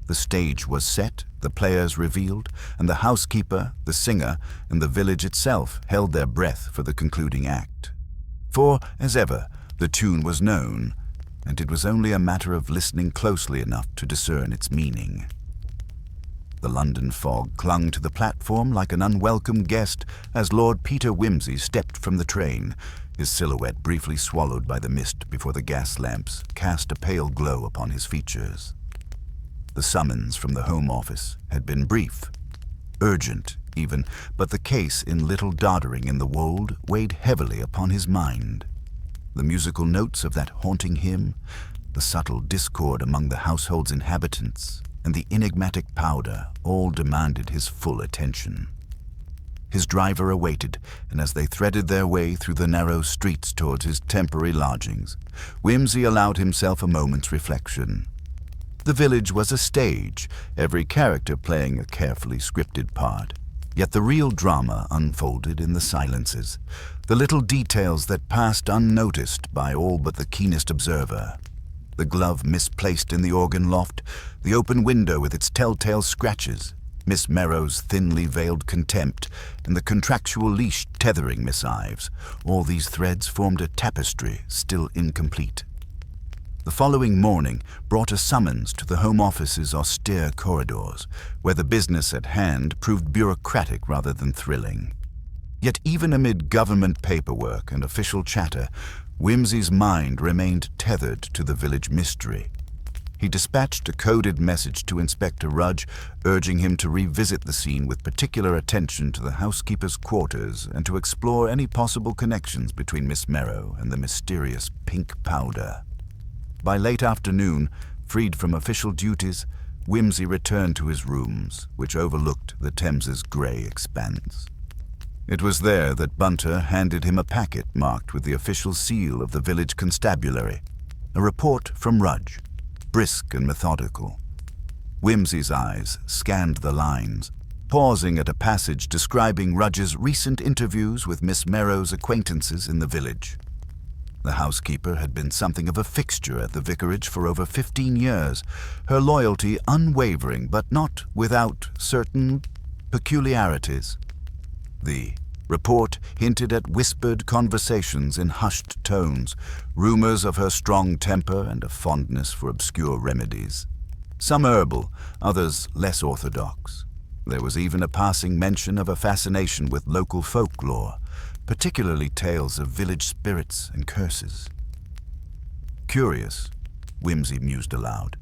The stage was set, the players revealed, and the housekeeper, the singer, and the village itself held their breath for the concluding act. For, as ever, the tune was known, and it was only a matter of listening closely enough to discern its meaning. The London fog clung to the platform like an unwelcome guest as Lord Peter Wimsey stepped from the train, his silhouette briefly swallowed by the mist before the gas lamps cast a pale glow upon his features. The summons from the Home Office had been brief, urgent even, but the case in Little Doddering in the Wold weighed heavily upon his mind. The musical notes of that haunting hymn, the subtle discord among the household's inhabitants, and the enigmatic powder all demanded his full attention. His driver awaited, and as they threaded their way through the narrow streets towards his temporary lodgings, Wimsey allowed himself a moment's reflection. The village was a stage, every character playing a carefully scripted part. Yet the real drama unfolded in the silences, the little details that passed unnoticed by all but the keenest observer. The glove misplaced in the organ loft, the open window with its telltale scratches, Miss Merrow's thinly veiled contempt, and the contractual leash tethering Miss Ives. All these threads formed a tapestry still incomplete. The following morning brought a summons to the Home Office's austere corridors, where the business at hand proved bureaucratic rather than thrilling. Yet even amid government paperwork and official chatter, Wimsey's mind remained tethered to the village mystery. He dispatched a coded message to Inspector Rudge, urging him to revisit the scene with particular attention to the housekeeper's quarters and to explore any possible connections between Miss Merrow and the mysterious pink powder. By late afternoon, freed from official duties, Wimsey returned to his rooms, which overlooked the Thames's grey expanse. It was there that Bunter handed him a packet marked with the official seal of the village constabulary, a report from Rudge, brisk and methodical. Wimsey's eyes scanned the lines, pausing at a passage describing Rudge's recent interviews with Miss Merrow's acquaintances in the village. The housekeeper had been something of a fixture at the vicarage for over 15 years, her loyalty unwavering but not without certain peculiarities. The report hinted at whispered conversations in hushed tones, rumors of her strong temper and a fondness for obscure remedies. Some herbal, others less orthodox. There was even a passing mention of a fascination with local folklore, particularly tales of village spirits and curses. Curious, Wimsey mused aloud.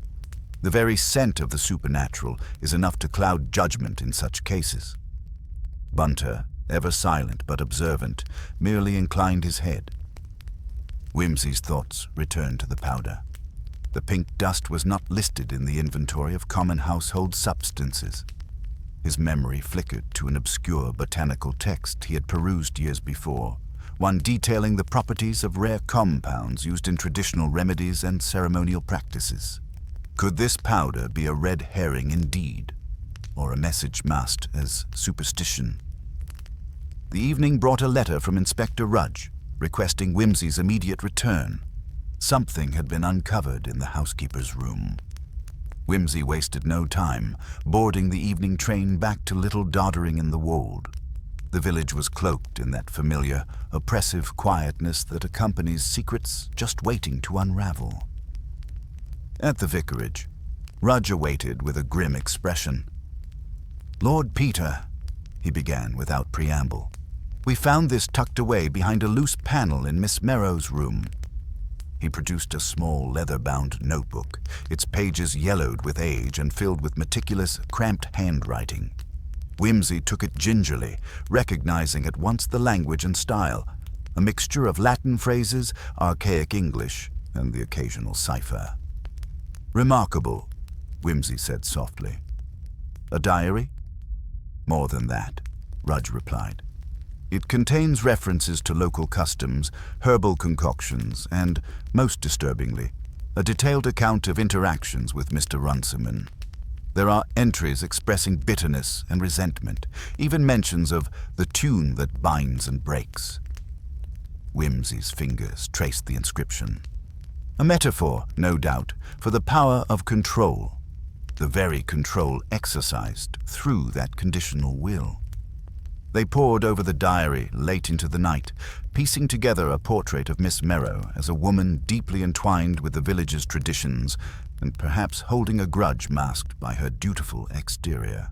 The very scent of the supernatural is enough to cloud judgment in such cases. Bunter, ever silent but observant, merely inclined his head. Wimsey's thoughts returned to the powder. The pink dust was not listed in the inventory of common household substances. His memory flickered to an obscure botanical text he had perused years before, one detailing the properties of rare compounds used in traditional remedies and ceremonial practices. Could this powder be a red herring indeed, or a message masked as superstition? The evening brought a letter from Inspector Rudge, requesting Wimsey's immediate return. Something had been uncovered in the housekeeper's room. Wimsey wasted no time, boarding the evening train back to Little Doddering in the Wold. The village was cloaked in that familiar, oppressive quietness that accompanies secrets just waiting to unravel. At the vicarage, Rudge awaited with a grim expression. "Lord Peter," he began without preamble, "we found this tucked away behind a loose panel in Miss Merrow's room." He produced a small leather-bound notebook, its pages yellowed with age and filled with meticulous, cramped handwriting. Wimsey took it gingerly, recognizing at once the language and style, a mixture of Latin phrases, archaic English, and the occasional cipher. "Remarkable," Wimsey said softly. "A diary?" "More than that," Rudge replied. "It contains references to local customs, herbal concoctions, and, most disturbingly, a detailed account of interactions with Mr. Runciman. There are entries expressing bitterness and resentment, even mentions of the tune that binds and breaks. Whimsy's fingers traced the inscription. A metaphor, no doubt, for the power of control, the very control exercised through that conditional will. They pored over the diary late into the night, piecing together a portrait of Miss Marple as a woman deeply entwined with the village's traditions and perhaps holding a grudge masked by her dutiful exterior.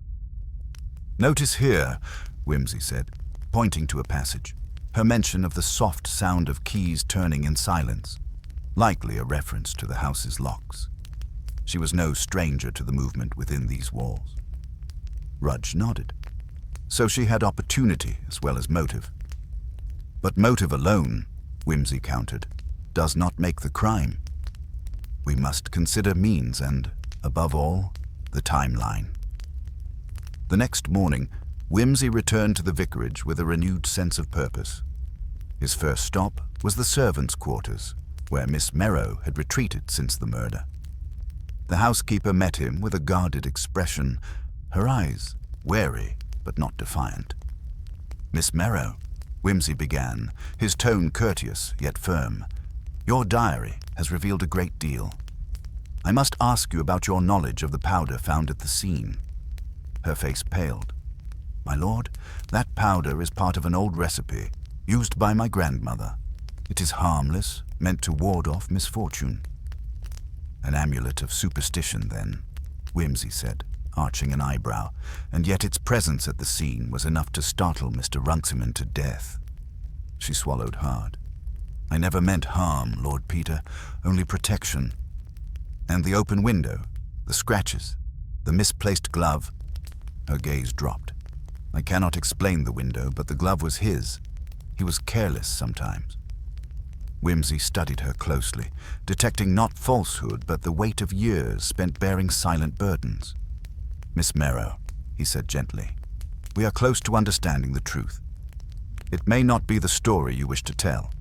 "Notice here," Whimsy said, pointing to a passage, her mention of the soft sound of keys turning in silence, likely a reference to the house's locks. She was no stranger to the movement within these walls. Rudge nodded. So she had opportunity as well as motive. But motive alone, Whimsy countered, does not make the crime. We must consider means and, above all, the timeline. The next morning, Whimsy returned to the vicarage with a renewed sense of purpose. His first stop was the servants' quarters, where Miss Marple had retreated since the murder. The housekeeper met him with a guarded expression, her eyes wary but not defiant. "Miss Marple," Whimsy began, his tone courteous yet firm, "your diary has revealed a great deal. I must ask you about your knowledge of the powder found at the scene." Her face paled. "My lord, that powder is part of an old recipe used by my grandmother. It is harmless, meant to ward off misfortune." "An amulet of superstition, then," Whimsy said, arching an eyebrow, and yet its presence at the scene was enough to startle Mr. Runciman to death. She swallowed hard. "I never meant harm, Lord Peter, only protection. And the open window, the scratches, the misplaced glove." Her gaze dropped. "I cannot explain the window, but the glove was his. He was careless sometimes." Whimsy studied her closely, detecting not falsehood, but the weight of years spent bearing silent burdens. "Miss Marple," he said gently, "we are close to understanding the truth. It may not be the story you wish to tell,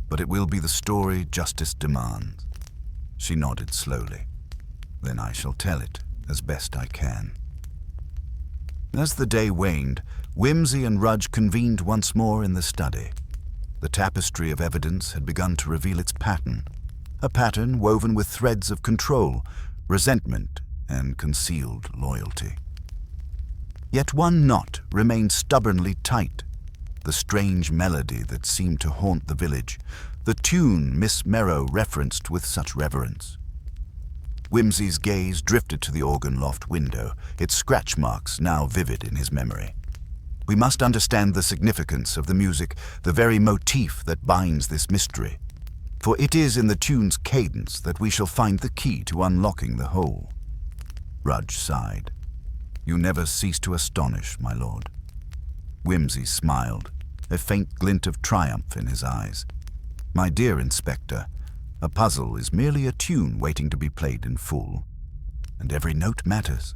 but it will be the story justice demands." She nodded slowly. "Then I shall tell it as best I can." As the day waned, Whimsy and Rudge convened once more in the study. The tapestry of evidence had begun to reveal its pattern, a pattern woven with threads of control, resentment, and concealed loyalty. Yet one knot remained stubbornly tight, the strange melody that seemed to haunt the village, the tune Miss Marple referenced with such reverence. Whimsy's gaze drifted to the organ loft window, its scratch marks now vivid in his memory. "We must understand the significance of the music, the very motif that binds this mystery, for it is in the tune's cadence that we shall find the key to unlocking the whole." Rudge sighed. "You never cease to astonish, my lord." Whimsy smiled, a faint glint of triumph in his eyes. "My dear Inspector, a puzzle is merely a tune waiting to be played in full, and every note matters."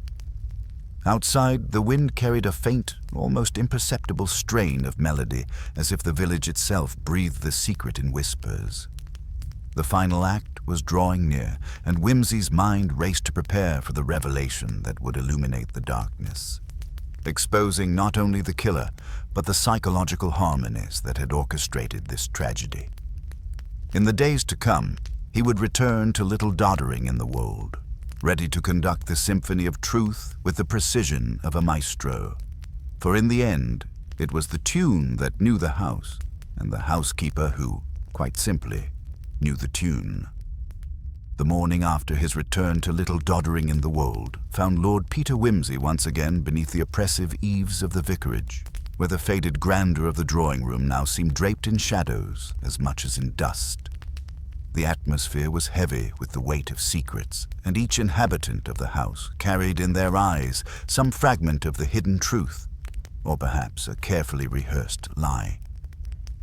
Outside, the wind carried a faint, almost imperceptible strain of melody, as if the village itself breathed the secret in whispers. The final act was drawing near, and Whimsy's mind raced to prepare for the revelation that would illuminate the darkness, exposing not only the killer, but the psychological harmonies that had orchestrated this tragedy. In the days to come, he would return to little doddering in the wold, ready to conduct the symphony of truth with the precision of a maestro. For in the end, it was the tune that knew the house, and the housekeeper who, quite simply, knew the tune. The morning after his return to little doddering in the wold found Lord Peter Whimsy once again beneath the oppressive eaves of the vicarage, where the faded grandeur of the drawing-room now seemed draped in shadows as much as in dust. The atmosphere was heavy with the weight of secrets, and each inhabitant of the house carried in their eyes some fragment of the hidden truth, or perhaps a carefully rehearsed lie.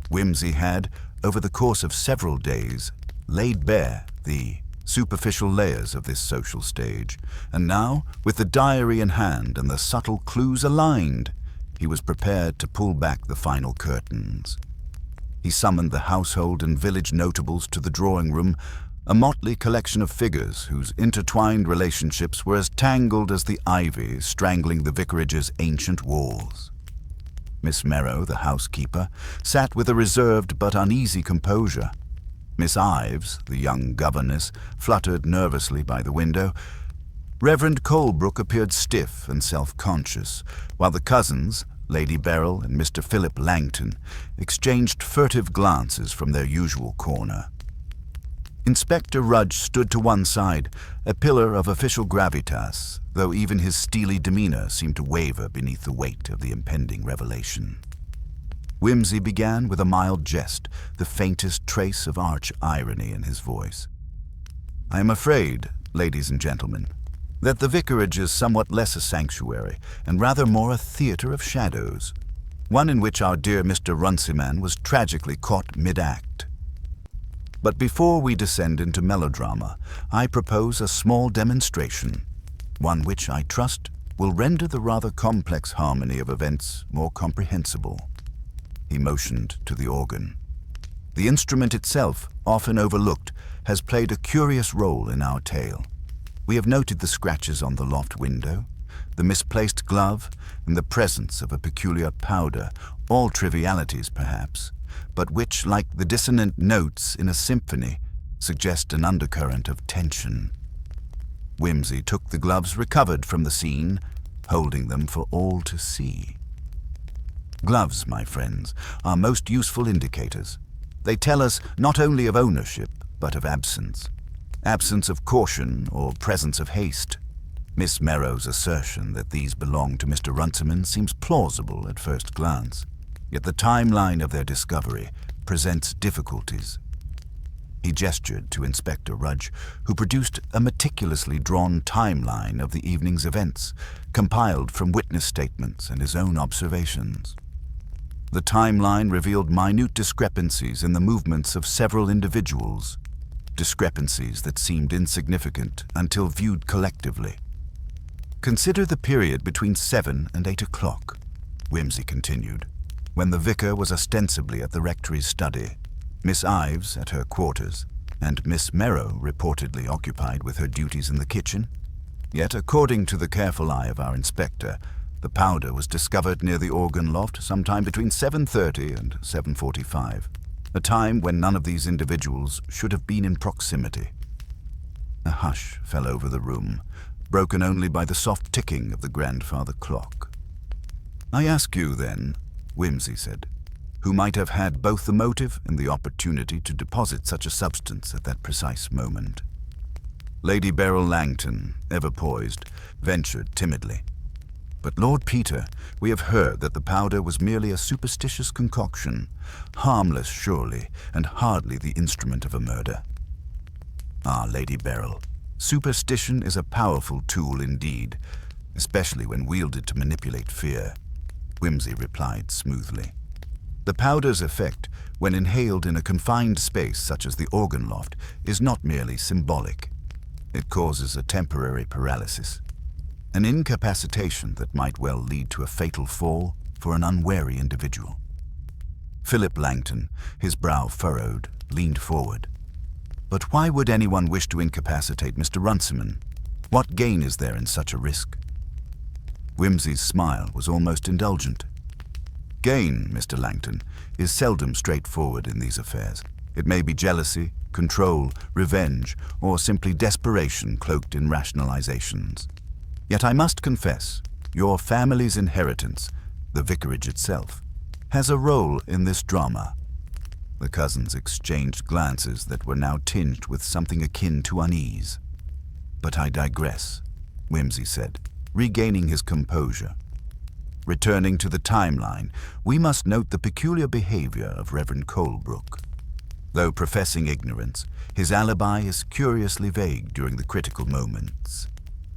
Whimsy had, over the course of several days, laid bare the superficial layers of this social stage, and now, with the diary in hand and the subtle clues aligned, he was prepared to pull back the final curtains. He summoned the household and village notables to the drawing-room, a motley collection of figures whose intertwined relationships were as tangled as the ivy strangling the vicarage's ancient walls. Miss Merrow, the housekeeper, sat with a reserved but uneasy composure. Miss Ives, the young governess, fluttered nervously by the window. Reverend Colebrook appeared stiff and self-conscious, while the cousins, Lady Beryl and Mr. Philip Langton, exchanged furtive glances from their usual corner. Inspector Rudge stood to one side, a pillar of official gravitas, though even his steely demeanor seemed to waver beneath the weight of the impending revelation. Whimsy began with a mild jest, the faintest trace of arch irony in his voice. "I am afraid, ladies and gentlemen, that the vicarage is somewhat less a sanctuary and rather more a theatre of shadows, one in which our dear Mr. Runciman was tragically caught mid-act. But before we descend into melodrama, I propose a small demonstration, one which, I trust, will render the rather complex harmony of events more comprehensible." He motioned to the organ. The instrument itself, often overlooked, has played a curious role in our tale. We have noted the scratches on the loft window, the misplaced glove, and the presence of a peculiar powder, all trivialities perhaps, but which, like the dissonant notes in a symphony, suggest an undercurrent of tension. Whimsy took the gloves recovered from the scene, holding them for all to see. Gloves, my friends, are most useful indicators. They tell us not only of ownership, but of absence. Absence of caution or presence of haste. Miss Merrow's assertion that these belong to Mr. Runciman seems plausible at first glance, yet the timeline of their discovery presents difficulties. He gestured to Inspector Rudge, who produced a meticulously drawn timeline of the evening's events, compiled from witness statements and his own observations. The timeline revealed minute discrepancies in the movements of several individuals, discrepancies that seemed insignificant until viewed collectively. "Consider the period between 7 and 8 o'clock, Whimsy continued, when the vicar was ostensibly at the rectory's study, Miss Ives at her quarters, and Miss Merrow reportedly occupied with her duties in the kitchen. Yet, according to the careful eye of our inspector, the powder was discovered near the organ loft sometime between 7:30 and 7:45, a time when none of these individuals should have been in proximity." A hush fell over the room, broken only by the soft ticking of the grandfather clock. "I ask you, then," Whimsy said, "who might have had both the motive and the opportunity to deposit such a substance at that precise moment?" Lady Beryl Langton, ever poised, ventured timidly. "But, Lord Peter, we have heard that the powder was merely a superstitious concoction, harmless surely, and hardly the instrument of a murder." "Ah, Lady Beryl, superstition is a powerful tool indeed, especially when wielded to manipulate fear," Whimsy replied smoothly. "The powder's effect, when inhaled in a confined space such as the organ loft, is not merely symbolic. It causes a temporary paralysis, an incapacitation that might well lead to a fatal fall for an unwary individual." Philip Langton, his brow furrowed, leaned forward. "But why would anyone wish to incapacitate Mr. Runciman? What gain is there in such a risk?" Whimsy's smile was almost indulgent. "Gain, Mr. Langton, is seldom straightforward in these affairs. It may be jealousy, control, revenge, or simply desperation cloaked in rationalizations. Yet I must confess, your family's inheritance, the vicarage itself, has a role in this drama." The cousins exchanged glances that were now tinged with something akin to unease. "But I digress," Whimsy said, regaining his composure. "Returning to the timeline, we must note the peculiar behavior of Reverend Colebrook. Though professing ignorance, his alibi is curiously vague during the critical moments.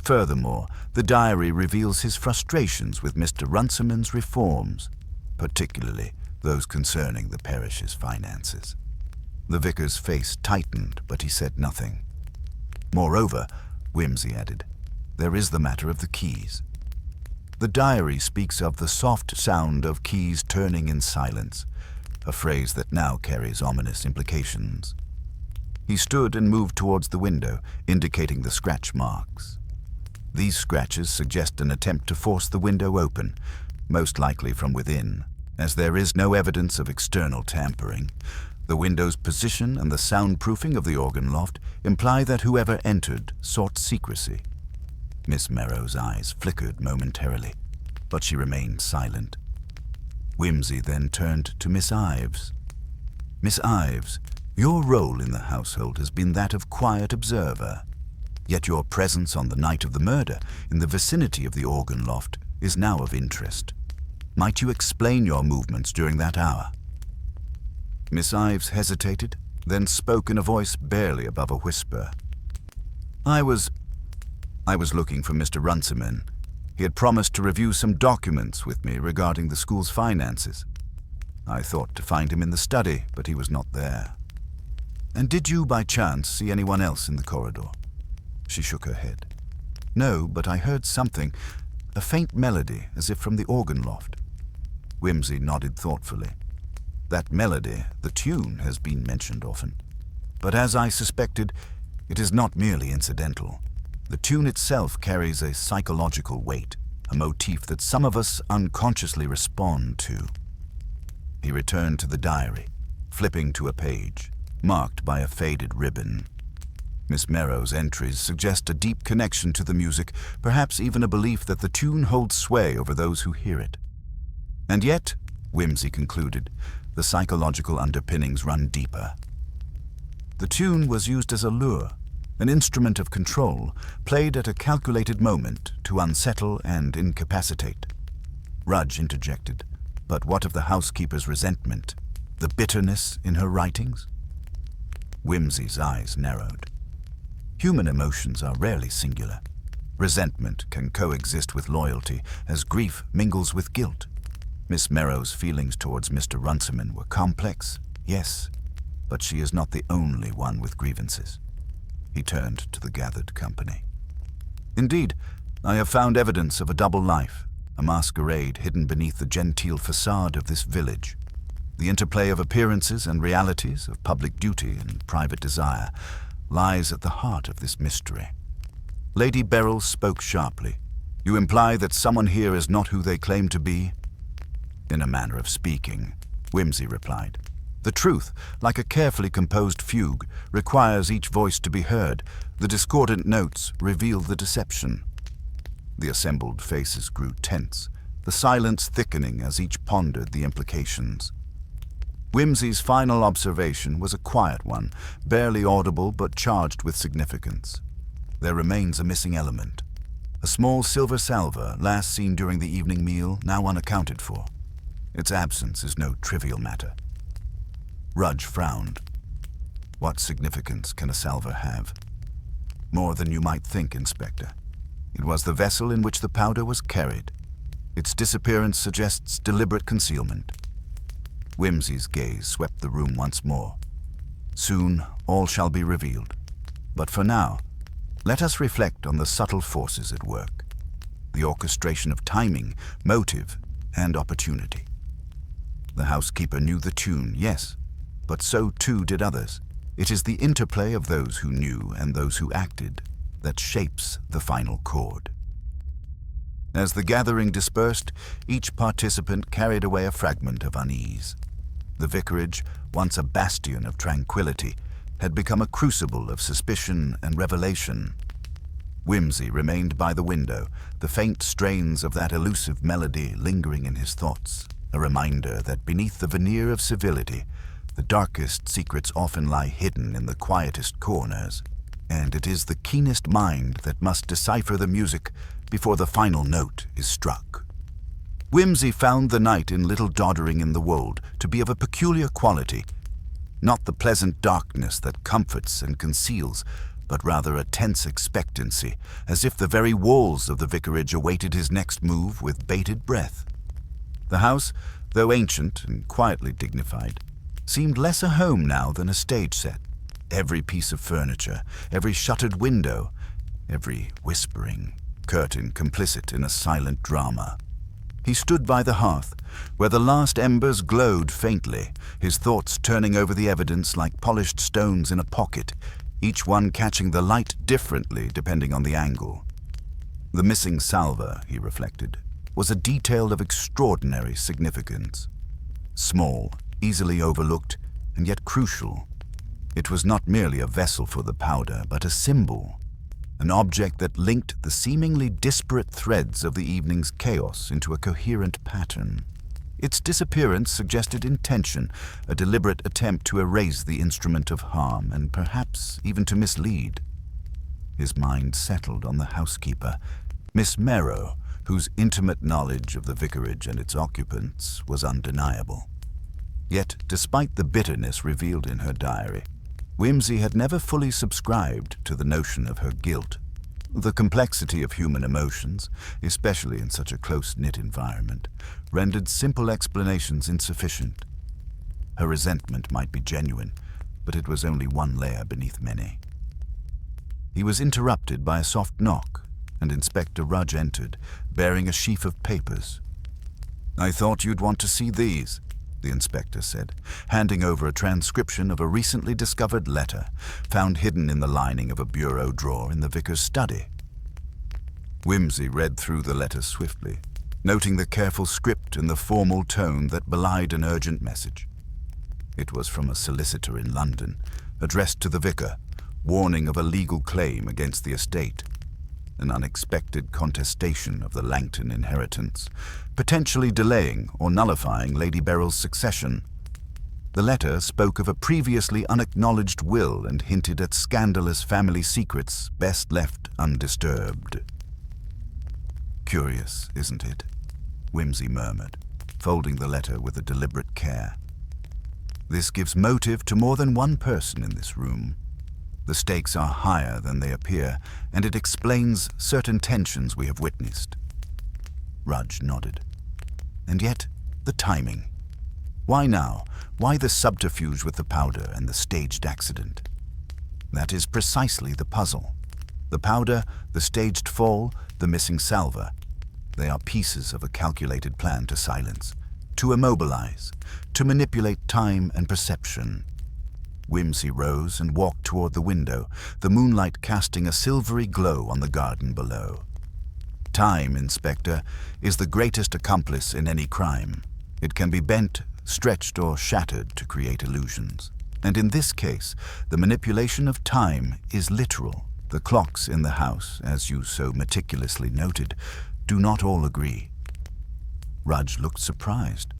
Furthermore, the diary reveals his frustrations with Mr. Runciman's reforms, particularly those concerning the parish's finances." The vicar's face tightened, but he said nothing. "Moreover," Whimsy added, "there is the matter of the keys. The diary speaks of the soft sound of keys turning in silence, a phrase that now carries ominous implications. He stood and moved towards the window, indicating the scratch marks. These scratches suggest an attempt to force the window open, most likely from within, as there is no evidence of external tampering. The window's position and the soundproofing of the organ loft imply that whoever entered sought secrecy. Miss Merrow's eyes flickered momentarily, but she remained silent. Whimsy then turned to Miss Ives. Miss Ives, your role in the household has been that of quiet observer, yet your presence on the night of the murder in the vicinity of the organ loft is now of interest. Might you explain your movements during that hour? Miss Ives hesitated, then spoke in a voice barely above a whisper. I was looking for Mr. Runciman. He had promised to review some documents with me regarding the school's finances. I thought to find him in the study, but he was not there. And did you, by chance, see anyone else in the corridor? She shook her head. No, but I heard something, a faint melody, as if from the organ loft. Whimsy nodded thoughtfully. That melody, the tune, has been mentioned often. But as I suspected, it is not merely incidental. The tune itself carries a psychological weight, a motif that some of us unconsciously respond to. He returned to the diary, flipping to a page, marked by a faded ribbon. Miss Merrow's entries suggest a deep connection to the music, perhaps even a belief that the tune holds sway over those who hear it. And yet, Whimsy concluded, the psychological underpinnings run deeper. The tune was used as a lure, an instrument of control, played at a calculated moment to unsettle and incapacitate. Rudge interjected, but what of the housekeeper's resentment, the bitterness in her writings? Whimsy's eyes narrowed. Human emotions are rarely singular. Resentment can coexist with loyalty, as grief mingles with guilt. Miss Merrow's feelings towards Mr. Runciman were complex, yes, but she is not the only one with grievances. He turned to the gathered company. Indeed, I have found evidence of a double life, a masquerade hidden beneath the genteel facade of this village. The interplay of appearances and realities, of public duty and private desire, lies at the heart of this mystery. Lady Beryl spoke sharply. You imply that someone here is not who they claim to be? In a manner of speaking, Whimsy replied. The truth, like a carefully composed fugue, requires each voice to be heard. The discordant notes reveal the deception. The assembled faces grew tense, the silence thickening as each pondered the implications. Whimsy's final observation was a quiet one, barely audible but charged with significance. There remains a missing element. A small silver salver, last seen during the evening meal, now unaccounted for. Its absence is no trivial matter. Rudge frowned. What significance can a salver have? More than you might think, Inspector. It was the vessel in which the powder was carried. Its disappearance suggests deliberate concealment. Whimsy's gaze swept the room once more. Soon, all shall be revealed. But for now, let us reflect on the subtle forces at work. The orchestration of timing, motive, and opportunity. The housekeeper knew the tune, yes, but so too did others. It is the interplay of those who knew and those who acted that shapes the final chord. As the gathering dispersed, each participant carried away a fragment of unease. The vicarage, once a bastion of tranquility, had become a crucible of suspicion and revelation. Whimsy remained by the window, the faint strains of that elusive melody lingering in his thoughts, a reminder that beneath the veneer of civility, the darkest secrets often lie hidden in the quietest corners, and it is the keenest mind that must decipher the music before the final note is struck. Whimsy found the night in Little Doddering in the Wold to be of a peculiar quality, not the pleasant darkness that comforts and conceals, but rather a tense expectancy, as if the very walls of the vicarage awaited his next move with bated breath. The house, though ancient and quietly dignified, seemed less a home now than a stage set. Every piece of furniture, every shuttered window, every whispering curtain complicit in a silent drama. He stood by the hearth, where the last embers glowed faintly, his thoughts turning over the evidence like polished stones in a pocket, each one catching the light differently depending on the angle. The missing salver, he reflected, was a detail of extraordinary significance. Small, easily overlooked, and yet crucial. It was not merely a vessel for the powder, but a symbol, an object that linked the seemingly disparate threads of the evening's chaos into a coherent pattern. Its disappearance suggested intention, a deliberate attempt to erase the instrument of harm, and perhaps even to mislead. His mind settled on the housekeeper, Miss Marple, whose intimate knowledge of the vicarage and its occupants was undeniable. Yet, despite the bitterness revealed in her diary, Whimsy had never fully subscribed to the notion of her guilt. The complexity of human emotions, especially in such a close-knit environment, rendered simple explanations insufficient. Her resentment might be genuine, but it was only one layer beneath many. He was interrupted by a soft knock, and Inspector Rudge entered, bearing a sheaf of papers. "I thought you'd want to see these," the inspector said, handing over a transcription of a recently discovered letter, found hidden in the lining of a bureau drawer in the vicar's study. Whimsy read through the letter swiftly, noting the careful script and the formal tone that belied an urgent message. It was from a solicitor in London, addressed to the vicar, warning of a legal claim against the estate, an unexpected contestation of the Langton inheritance, potentially delaying or nullifying Lady Beryl's succession. The letter spoke of a previously unacknowledged will and hinted at scandalous family secrets best left undisturbed. "Curious, isn't it?" Whimsy murmured, folding the letter with a deliberate care. "This gives motive to more than one person in this room. The stakes are higher than they appear, and it explains certain tensions we have witnessed." Rudge nodded. "And yet, the timing. Why now? Why the subterfuge with the powder and the staged accident?" "That is precisely the puzzle. The powder, the staged fall, the missing salver. They are pieces of a calculated plan to silence, to immobilize, to manipulate time and perception." Whimsy rose and walked toward the window, the moonlight casting a silvery glow on the garden below. "Time, Inspector, is the greatest accomplice in any crime. It can be bent, stretched, or shattered to create illusions. And in this case, the manipulation of time is literal. The clocks in the house, as you so meticulously noted, do not all agree." Rudge looked surprised.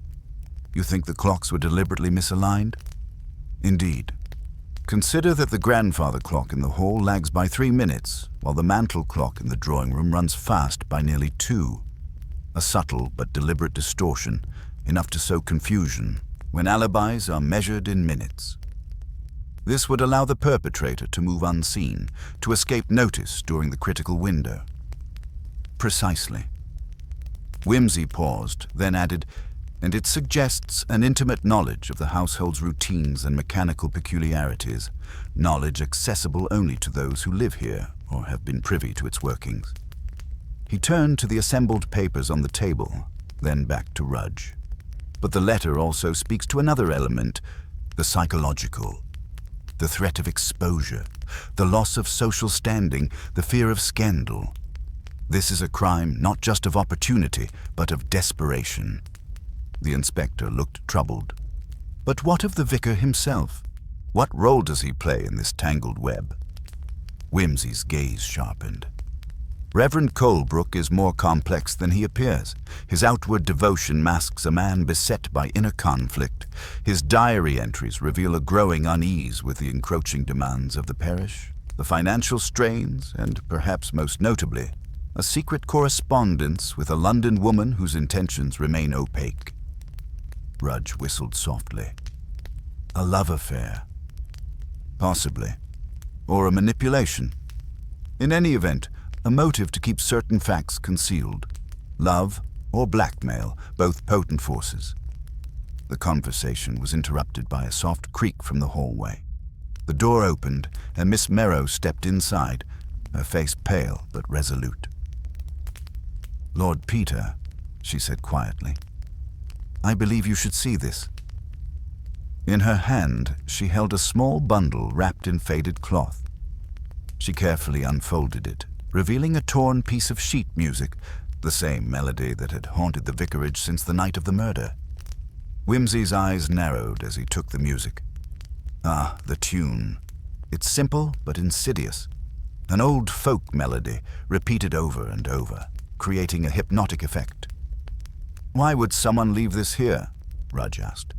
"You think the clocks were deliberately misaligned?" "Indeed. Consider that the grandfather clock in the hall lags by 3 minutes, while the mantel clock in the drawing room runs fast by nearly 2. A subtle but deliberate distortion, enough to sow confusion, when alibis are measured in minutes. This would allow the perpetrator to move unseen, to escape notice during the critical window." "Precisely." Whimsy paused, then added, "And it suggests an intimate knowledge of the household's routines and mechanical peculiarities, knowledge accessible only to those who live here or have been privy to its workings." He turned to the assembled papers on the table, then back to Rudge. "But the letter also speaks to another element, the psychological. The threat of exposure, the loss of social standing, the fear of scandal. This is a crime not just of opportunity, but of desperation." The inspector looked troubled. "But what of the vicar himself? What role does he play in this tangled web?" Whimsy's gaze sharpened. "Reverend Colebrook is more complex than he appears. His outward devotion masks a man beset by inner conflict. His diary entries reveal a growing unease with the encroaching demands of the parish, the financial strains, and perhaps most notably, a secret correspondence with a London woman whose intentions remain opaque." Rudge whistled softly. "A love affair?" "Possibly. Or a manipulation. In any event, a motive to keep certain facts concealed. Love or blackmail, both potent forces." The conversation was interrupted by a soft creak from the hallway. The door opened, and Miss Marple stepped inside, her face pale but resolute. "Lord Peter," she said quietly. "I believe you should see this." In her hand, she held a small bundle wrapped in faded cloth. She carefully unfolded it, revealing a torn piece of sheet music, the same melody that had haunted the vicarage since the night of the murder. Whimsy's eyes narrowed as he took the music. Ah, the tune. It's simple but insidious. An old folk melody, repeated over and over, creating a hypnotic effect. "Why would someone leave this here?" Rudge asked.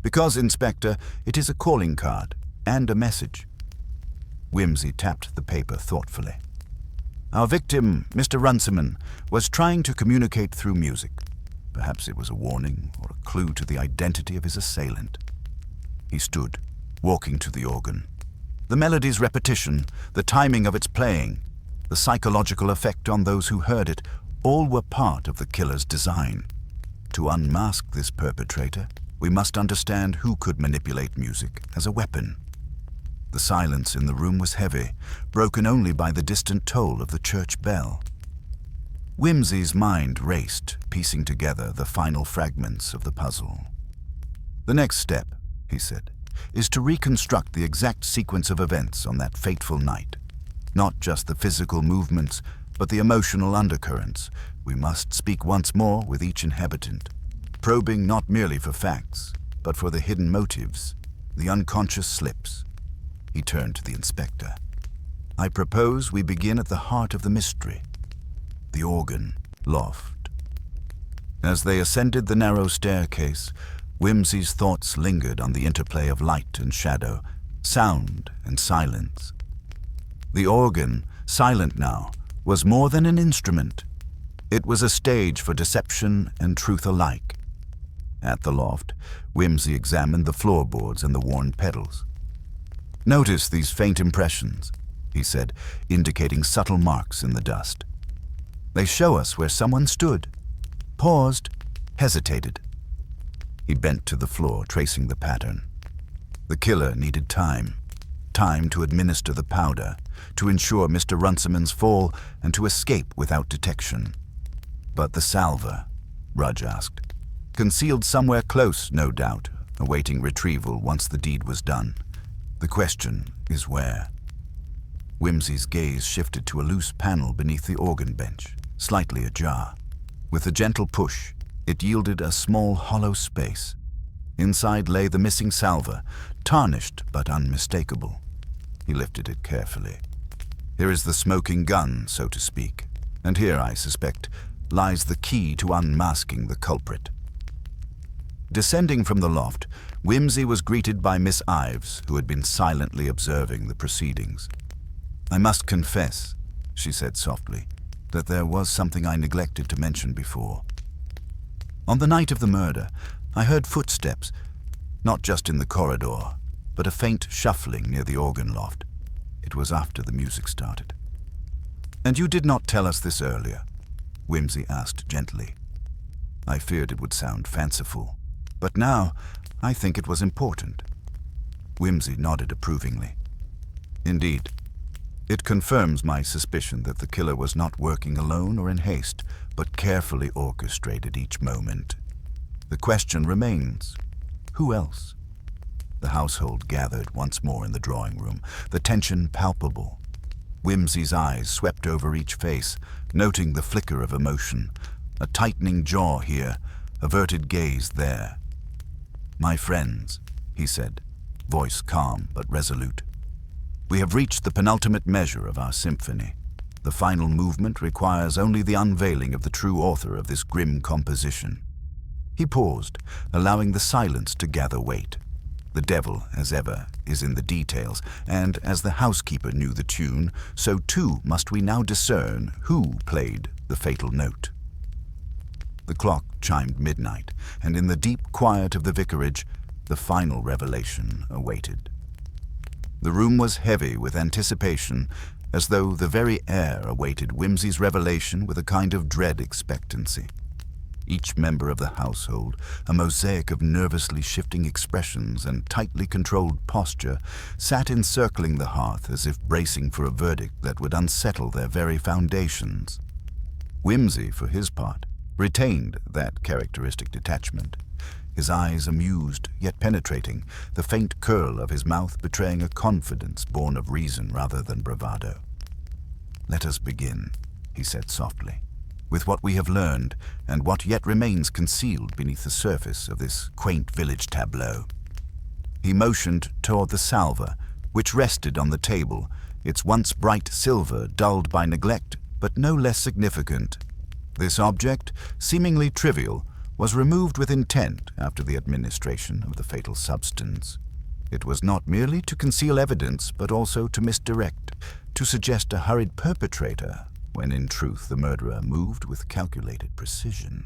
"Because, Inspector, it is a calling card and a message." Whimsy tapped the paper thoughtfully. "Our victim, Mr. Runciman, was trying to communicate through music. Perhaps it was a warning or a clue to the identity of his assailant." He stood, walking to the organ. The melody's repetition, the timing of its playing, the psychological effect on those who heard it, all were part of the killer's design. To unmask this perpetrator, we must understand who could manipulate music as a weapon. The silence in the room was heavy, broken only by the distant toll of the church bell. Whimsy's mind raced, piecing together the final fragments of the puzzle. "The next step," he said, "is to reconstruct the exact sequence of events on that fateful night. Not just the physical movements, but the emotional undercurrents. We must speak once more with each inhabitant, probing not merely for facts, but for the hidden motives, the unconscious slips." He turned to the inspector. "I propose we begin at the heart of the mystery, the organ loft." As they ascended the narrow staircase, Whimsy's thoughts lingered on the interplay of light and shadow, sound and silence. The organ, silent now, was more than an instrument. It was a stage for deception and truth alike. At the loft, Whimsy examined the floorboards and the worn pedals. "Notice these faint impressions," he said, indicating subtle marks in the dust. "They show us where someone stood, paused, hesitated." He bent to the floor, tracing the pattern. The killer needed time to administer the powder, to ensure Mr. Runciman's fall, and to escape without detection. "But the salver?" Rudge asked. "Concealed somewhere close, no doubt, awaiting retrieval once the deed was done. The question is where?" Whimsy's gaze shifted to a loose panel beneath the organ bench, slightly ajar. With a gentle push, it yielded a small hollow space. Inside lay the missing salver, tarnished but unmistakable. He lifted it carefully. "Here is the smoking gun, so to speak, and here, I suspect, lies the key to unmasking the culprit." Descending from the loft, Whimsy was greeted by Miss Ives, who had been silently observing the proceedings. "I must confess," she said softly, "that there was something I neglected to mention before. On the night of the murder, I heard footsteps, not just in the corridor, but a faint shuffling near the organ loft. It was after the music started." "And you did not tell us this earlier?" Whimsy asked gently. "I feared it would sound fanciful, but now I think it was important." Whimsy nodded approvingly. "Indeed, it confirms my suspicion that the killer was not working alone or in haste, but carefully orchestrated each moment. The question remains, who else?" The household gathered once more in the drawing room, the tension palpable. Whimsy's eyes swept over each face, noting the flicker of emotion, a tightening jaw here, averted gaze there. "My friends," he said, voice calm but resolute, "we have reached the penultimate measure of our symphony. The final movement requires only the unveiling of the true author of this grim composition." He paused, allowing the silence to gather weight. The devil, as ever, is in the details, and as the housekeeper knew the tune, so too must we now discern who played the fatal note. The clock chimed midnight, and in the deep quiet of the vicarage, the final revelation awaited. The room was heavy with anticipation, as though the very air awaited Whimsy's revelation with a kind of dread expectancy. Each member of the household, a mosaic of nervously shifting expressions and tightly controlled posture, sat encircling the hearth as if bracing for a verdict that would unsettle their very foundations. Whimsy, for his part, retained that characteristic detachment, his eyes amused yet penetrating, the faint curl of his mouth betraying a confidence born of reason rather than bravado. "Let us begin," he said softly, "with what we have learned and what yet remains concealed beneath the surface of this quaint village tableau." He motioned toward the salver, which rested on the table, its once bright silver dulled by neglect, but no less significant. This object, seemingly trivial, was removed with intent after the administration of the fatal substance. It was not merely to conceal evidence, but also to misdirect, to suggest a hurried perpetrator, when in truth the murderer moved with calculated precision.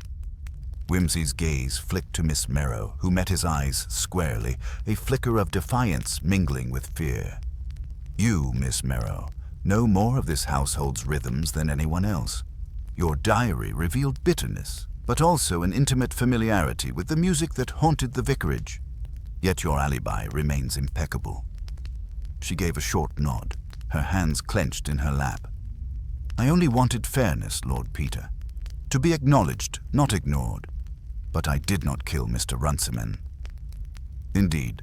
Whimsy's gaze flicked to Miss Marple, who met his eyes squarely, a flicker of defiance mingling with fear. "You, Miss Marple, know more of this household's rhythms than anyone else. Your diary revealed bitterness, but also an intimate familiarity with the music that haunted the vicarage. Yet your alibi remains impeccable." She gave a short nod, her hands clenched in her lap. "I only wanted fairness, Lord Peter. To be acknowledged, not ignored. But I did not kill Mr. Runciman." "Indeed.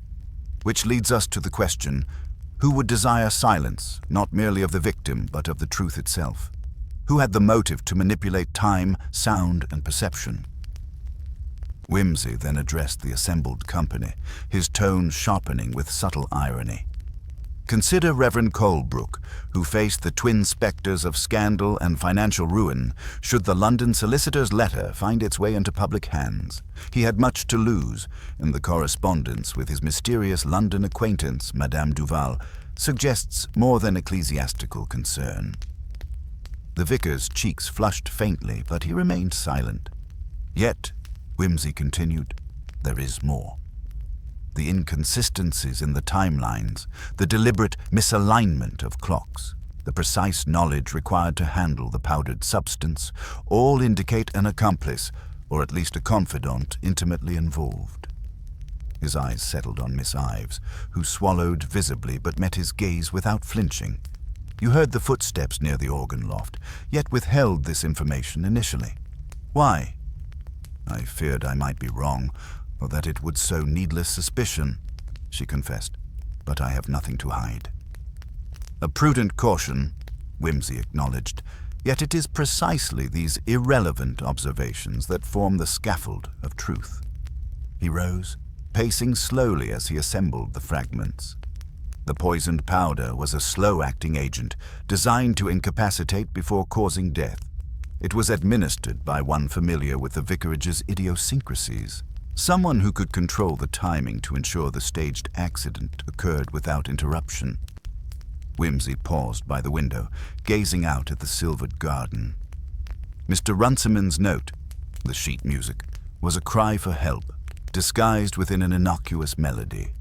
Which leads us to the question, who would desire silence, not merely of the victim, but of the truth itself? Who had the motive to manipulate time, sound, and perception?" Whimsy then addressed the assembled company, his tone sharpening with subtle irony. "Consider Reverend Colebrook, who faced the twin specters of scandal and financial ruin should the London solicitor's letter find its way into public hands. He had much to lose, and the correspondence with his mysterious London acquaintance, Madame Duval, suggests more than ecclesiastical concern." The vicar's cheeks flushed faintly, but he remained silent. "Yet," Whimsy continued, "there is more. The inconsistencies in the timelines, the deliberate misalignment of clocks, the precise knowledge required to handle the powdered substance, all indicate an accomplice, or at least a confidant, intimately involved." His eyes settled on Miss Ives, who swallowed visibly but met his gaze without flinching. "You heard the footsteps near the organ loft, yet withheld this information initially. Why?" "I feared I might be wrong, or that it would sow needless suspicion," she confessed, "but I have nothing to hide." "A prudent caution," Whimsy acknowledged, "yet it is precisely these irrelevant observations that form the scaffold of truth." He rose, pacing slowly as he assembled the fragments. The poisoned powder was a slow-acting agent designed to incapacitate before causing death. It was administered by one familiar with the vicarage's idiosyncrasies, someone who could control the timing to ensure the staged accident occurred without interruption. Whimsy paused by the window, gazing out at the silvered garden. Mr. Runciman's note, the sheet music, was a cry for help, disguised within an innocuous melody.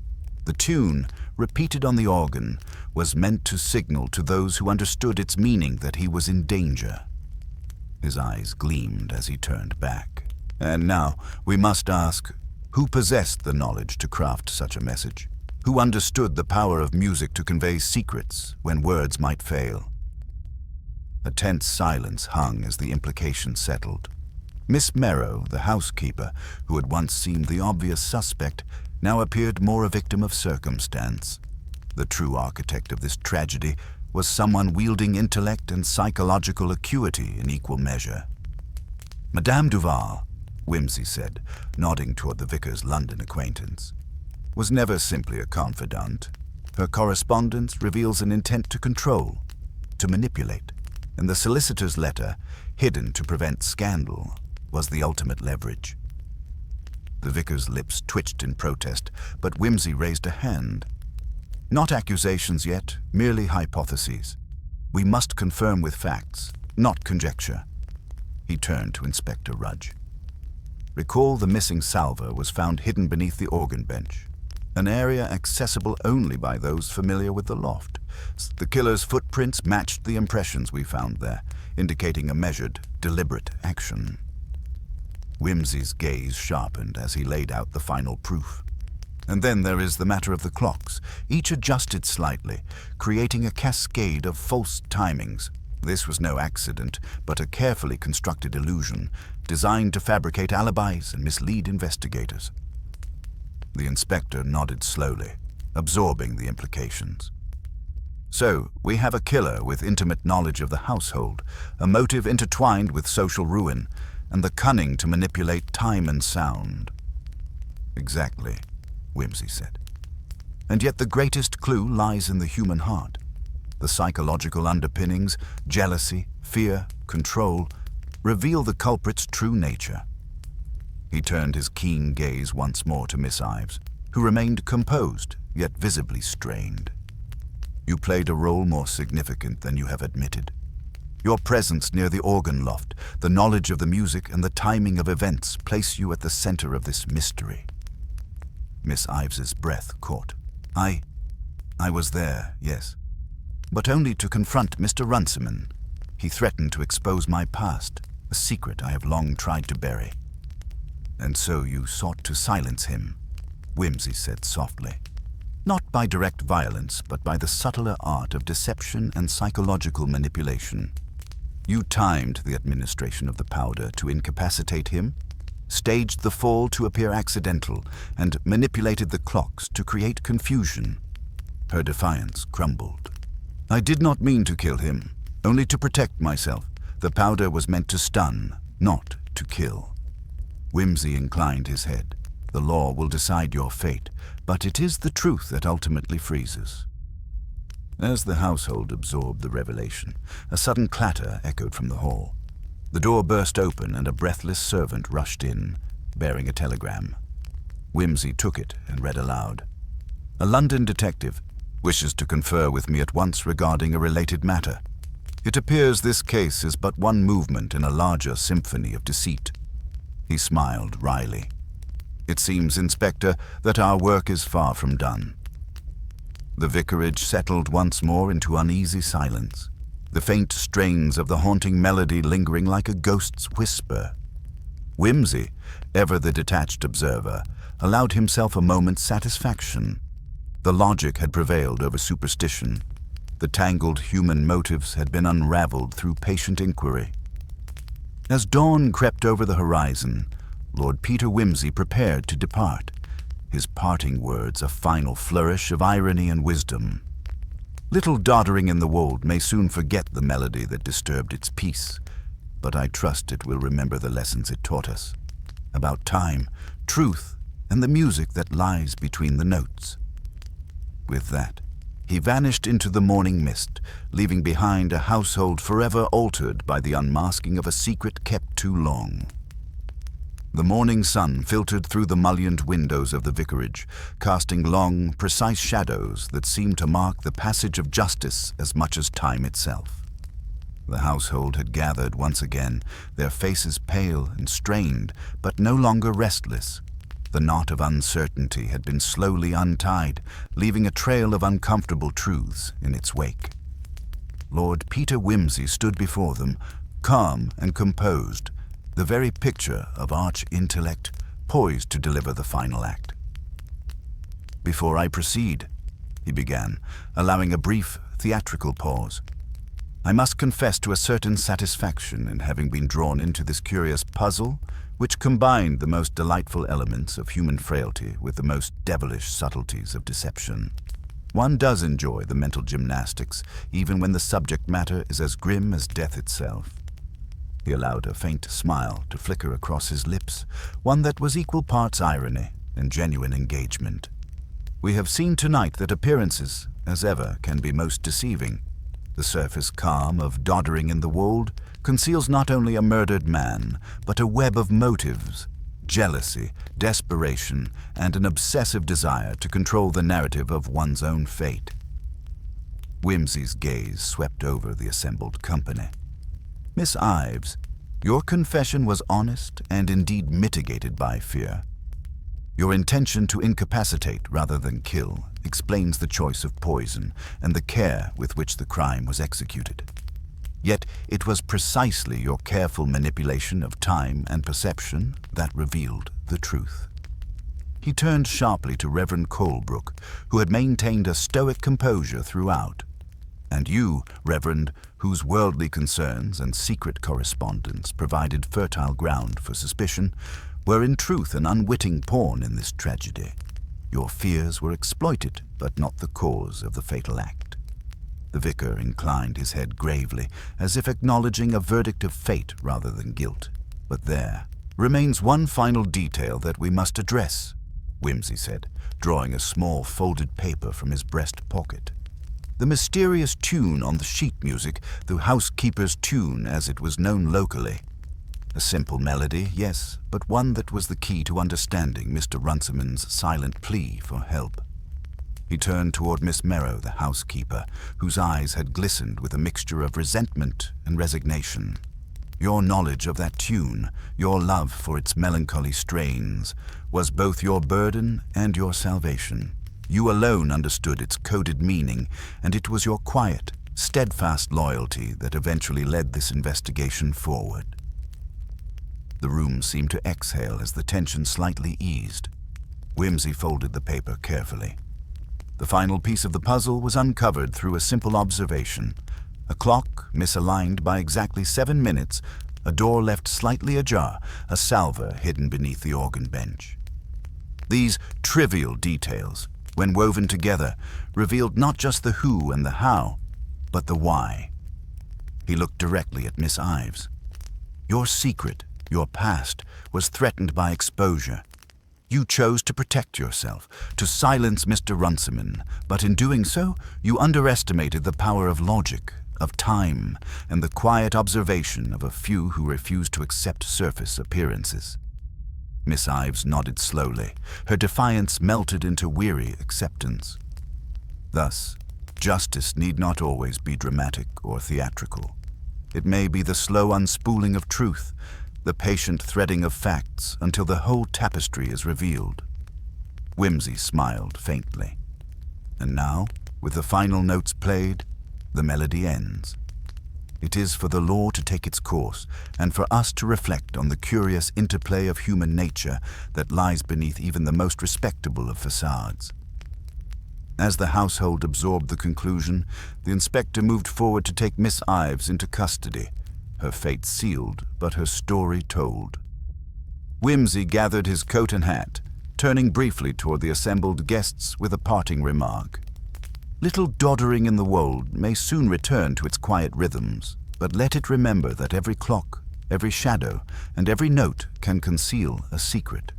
The tune, repeated on the organ, was meant to signal to those who understood its meaning that he was in danger. His eyes gleamed as he turned back. "And now, we must ask, who possessed the knowledge to craft such a message? Who understood the power of music to convey secrets when words might fail?" A tense silence hung as the implication settled. Miss Marple, the housekeeper, who had once seemed the obvious suspect, now appeared more a victim of circumstance. The true architect of this tragedy was someone wielding intellect and psychological acuity in equal measure. "Madame Duval," Whimsy said, nodding toward the vicar's London acquaintance, "was never simply a confidant. Her correspondence reveals an intent to control, to manipulate, and the solicitor's letter, hidden to prevent scandal, was the ultimate leverage." The vicar's lips twitched in protest, but Whimsy raised a hand. "Not accusations yet, merely hypotheses. We must confirm with facts, not conjecture." He turned to Inspector Rudge. "Recall the missing salver was found hidden beneath the organ bench, an area accessible only by those familiar with the loft. The killer's footprints matched the impressions we found there, indicating a measured, deliberate action." Whimsy's gaze sharpened as he laid out the final proof. "And then there is the matter of the clocks, each adjusted slightly, creating a cascade of false timings. This was no accident, but a carefully constructed illusion designed to fabricate alibis and mislead investigators. The inspector nodded slowly, absorbing the implications. So, we have a killer with intimate knowledge of the household, a motive intertwined with social ruin, and the cunning to manipulate time and sound. Exactly, Whimsy said. And yet the greatest clue lies in the human heart. The psychological underpinnings, jealousy, fear, control, reveal the culprit's true nature. He turned his keen gaze once more to Miss Ives, who remained composed, yet visibly strained. You played a role more significant than you have admitted. Your presence near the organ loft, the knowledge of the music and the timing of events place you at the center of this mystery. Miss Ives's breath caught. I was there, yes. But only to confront Mr. Runciman. He threatened to expose my past, a secret I have long tried to bury. And so you sought to silence him, Whimsy said softly. Not by direct violence, but by the subtler art of deception and psychological manipulation. You timed the administration of the powder to incapacitate him, staged the fall to appear accidental, and manipulated the clocks to create confusion. Her defiance crumbled. I did not mean to kill him, only to protect myself. The powder was meant to stun, not to kill. Whimsy inclined his head. The law will decide your fate, but it is the truth that ultimately freezes. As the household absorbed the revelation, a sudden clatter echoed from the hall. The door burst open and a breathless servant rushed in, bearing a telegram. Whimsy took it and read aloud. A London detective wishes to confer with me at once regarding a related matter. It appears this case is but one movement in a larger symphony of deceit. He smiled wryly. It seems, Inspector, that our work is far from done. The vicarage settled once more into uneasy silence, the faint strains of the haunting melody lingering like a ghost's whisper. Whimsy, ever the detached observer, allowed himself a moment's satisfaction. The logic had prevailed over superstition. The tangled human motives had been unraveled through patient inquiry. As dawn crept over the horizon, Lord Peter Whimsy prepared to depart, his parting words a final flourish of irony and wisdom. Little doddering in the wold may soon forget the melody that disturbed its peace, but I trust it will remember the lessons it taught us, about time, truth, and the music that lies between the notes. With that, he vanished into the morning mist, leaving behind a household forever altered by the unmasking of a secret kept too long. The morning sun filtered through the mullioned windows of the vicarage, casting long, precise shadows that seemed to mark the passage of justice as much as time itself. The household had gathered once again, their faces pale and strained, but no longer restless. The knot of uncertainty had been slowly untied, leaving a trail of uncomfortable truths in its wake. Lord Peter Whimsy stood before them, calm and composed, the very picture of arch intellect poised to deliver the final act. Before I proceed, he began, allowing a brief theatrical pause, I must confess to a certain satisfaction in having been drawn into this curious puzzle which combined the most delightful elements of human frailty with the most devilish subtleties of deception. One does enjoy the mental gymnastics, even when the subject matter is as grim as death itself. He allowed a faint smile to flicker across his lips, one that was equal parts irony and genuine engagement. We have seen tonight that appearances, as ever, can be most deceiving. The surface calm of doddering in the wold conceals not only a murdered man, but a web of motives, jealousy, desperation, and an obsessive desire to control the narrative of one's own fate. Whimsy's gaze swept over the assembled company. Miss Ives, your confession was honest and indeed mitigated by fear. Your intention to incapacitate rather than kill explains the choice of poison and the care with which the crime was executed. Yet it was precisely your careful manipulation of time and perception that revealed the truth. He turned sharply to Reverend Colebrook, who had maintained a stoic composure throughout, And you, Reverend, whose worldly concerns and secret correspondence provided fertile ground for suspicion, were in truth an unwitting pawn in this tragedy. Your fears were exploited, but not the cause of the fatal act. The vicar inclined his head gravely, as if acknowledging a verdict of fate rather than guilt. But there remains one final detail that we must address, Wimsey said, drawing a small folded paper from his breast pocket. The mysterious tune on the sheet music, the Housekeeper's tune as it was known locally. A simple melody, yes, but one that was the key to understanding Mr. Runciman's silent plea for help. He turned toward Miss Merrow, the housekeeper, whose eyes had glistened with a mixture of resentment and resignation. Your knowledge of that tune, your love for its melancholy strains, was both your burden and your salvation. You alone understood its coded meaning, and it was your quiet, steadfast loyalty that eventually led this investigation forward. The room seemed to exhale as the tension slightly eased. Wimsey folded the paper carefully. The final piece of the puzzle was uncovered through a simple observation. A clock misaligned by exactly 7 minutes, a door left slightly ajar, a salver hidden beneath the organ bench. These trivial details, when woven together, revealed not just the who and the how, but the why. He looked directly at Miss Ives. Your secret, your past, was threatened by exposure. You chose to protect yourself, to silence Mr. Runciman, but in doing so, you underestimated the power of logic, of time, and the quiet observation of a few who refused to accept surface appearances. Miss Ives nodded slowly. Her defiance melted into weary acceptance. Thus, justice need not always be dramatic or theatrical. It may be the slow unspooling of truth, the patient threading of facts until the whole tapestry is revealed. Wimsey smiled faintly. And now, with the final notes played, the melody ends. It is for the law to take its course, and for us to reflect on the curious interplay of human nature that lies beneath even the most respectable of facades. As the household absorbed the conclusion, the inspector moved forward to take Miss Ives into custody, her fate sealed, but her story told. Wimsey gathered his coat and hat, turning briefly toward the assembled guests with a parting remark. Little doddering in the wold may soon return to its quiet rhythms, but let it remember that every clock, every shadow, and every note can conceal a secret.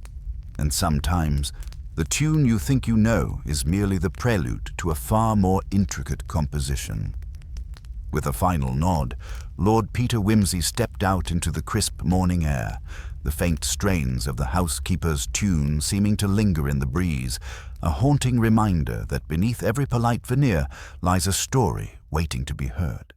And sometimes, the tune you think you know is merely the prelude to a far more intricate composition. With a final nod, Lord Peter Wimsey stepped out into the crisp morning air, the faint strains of the housekeeper's tune seeming to linger in the breeze, a haunting reminder that beneath every polite veneer lies a story waiting to be heard.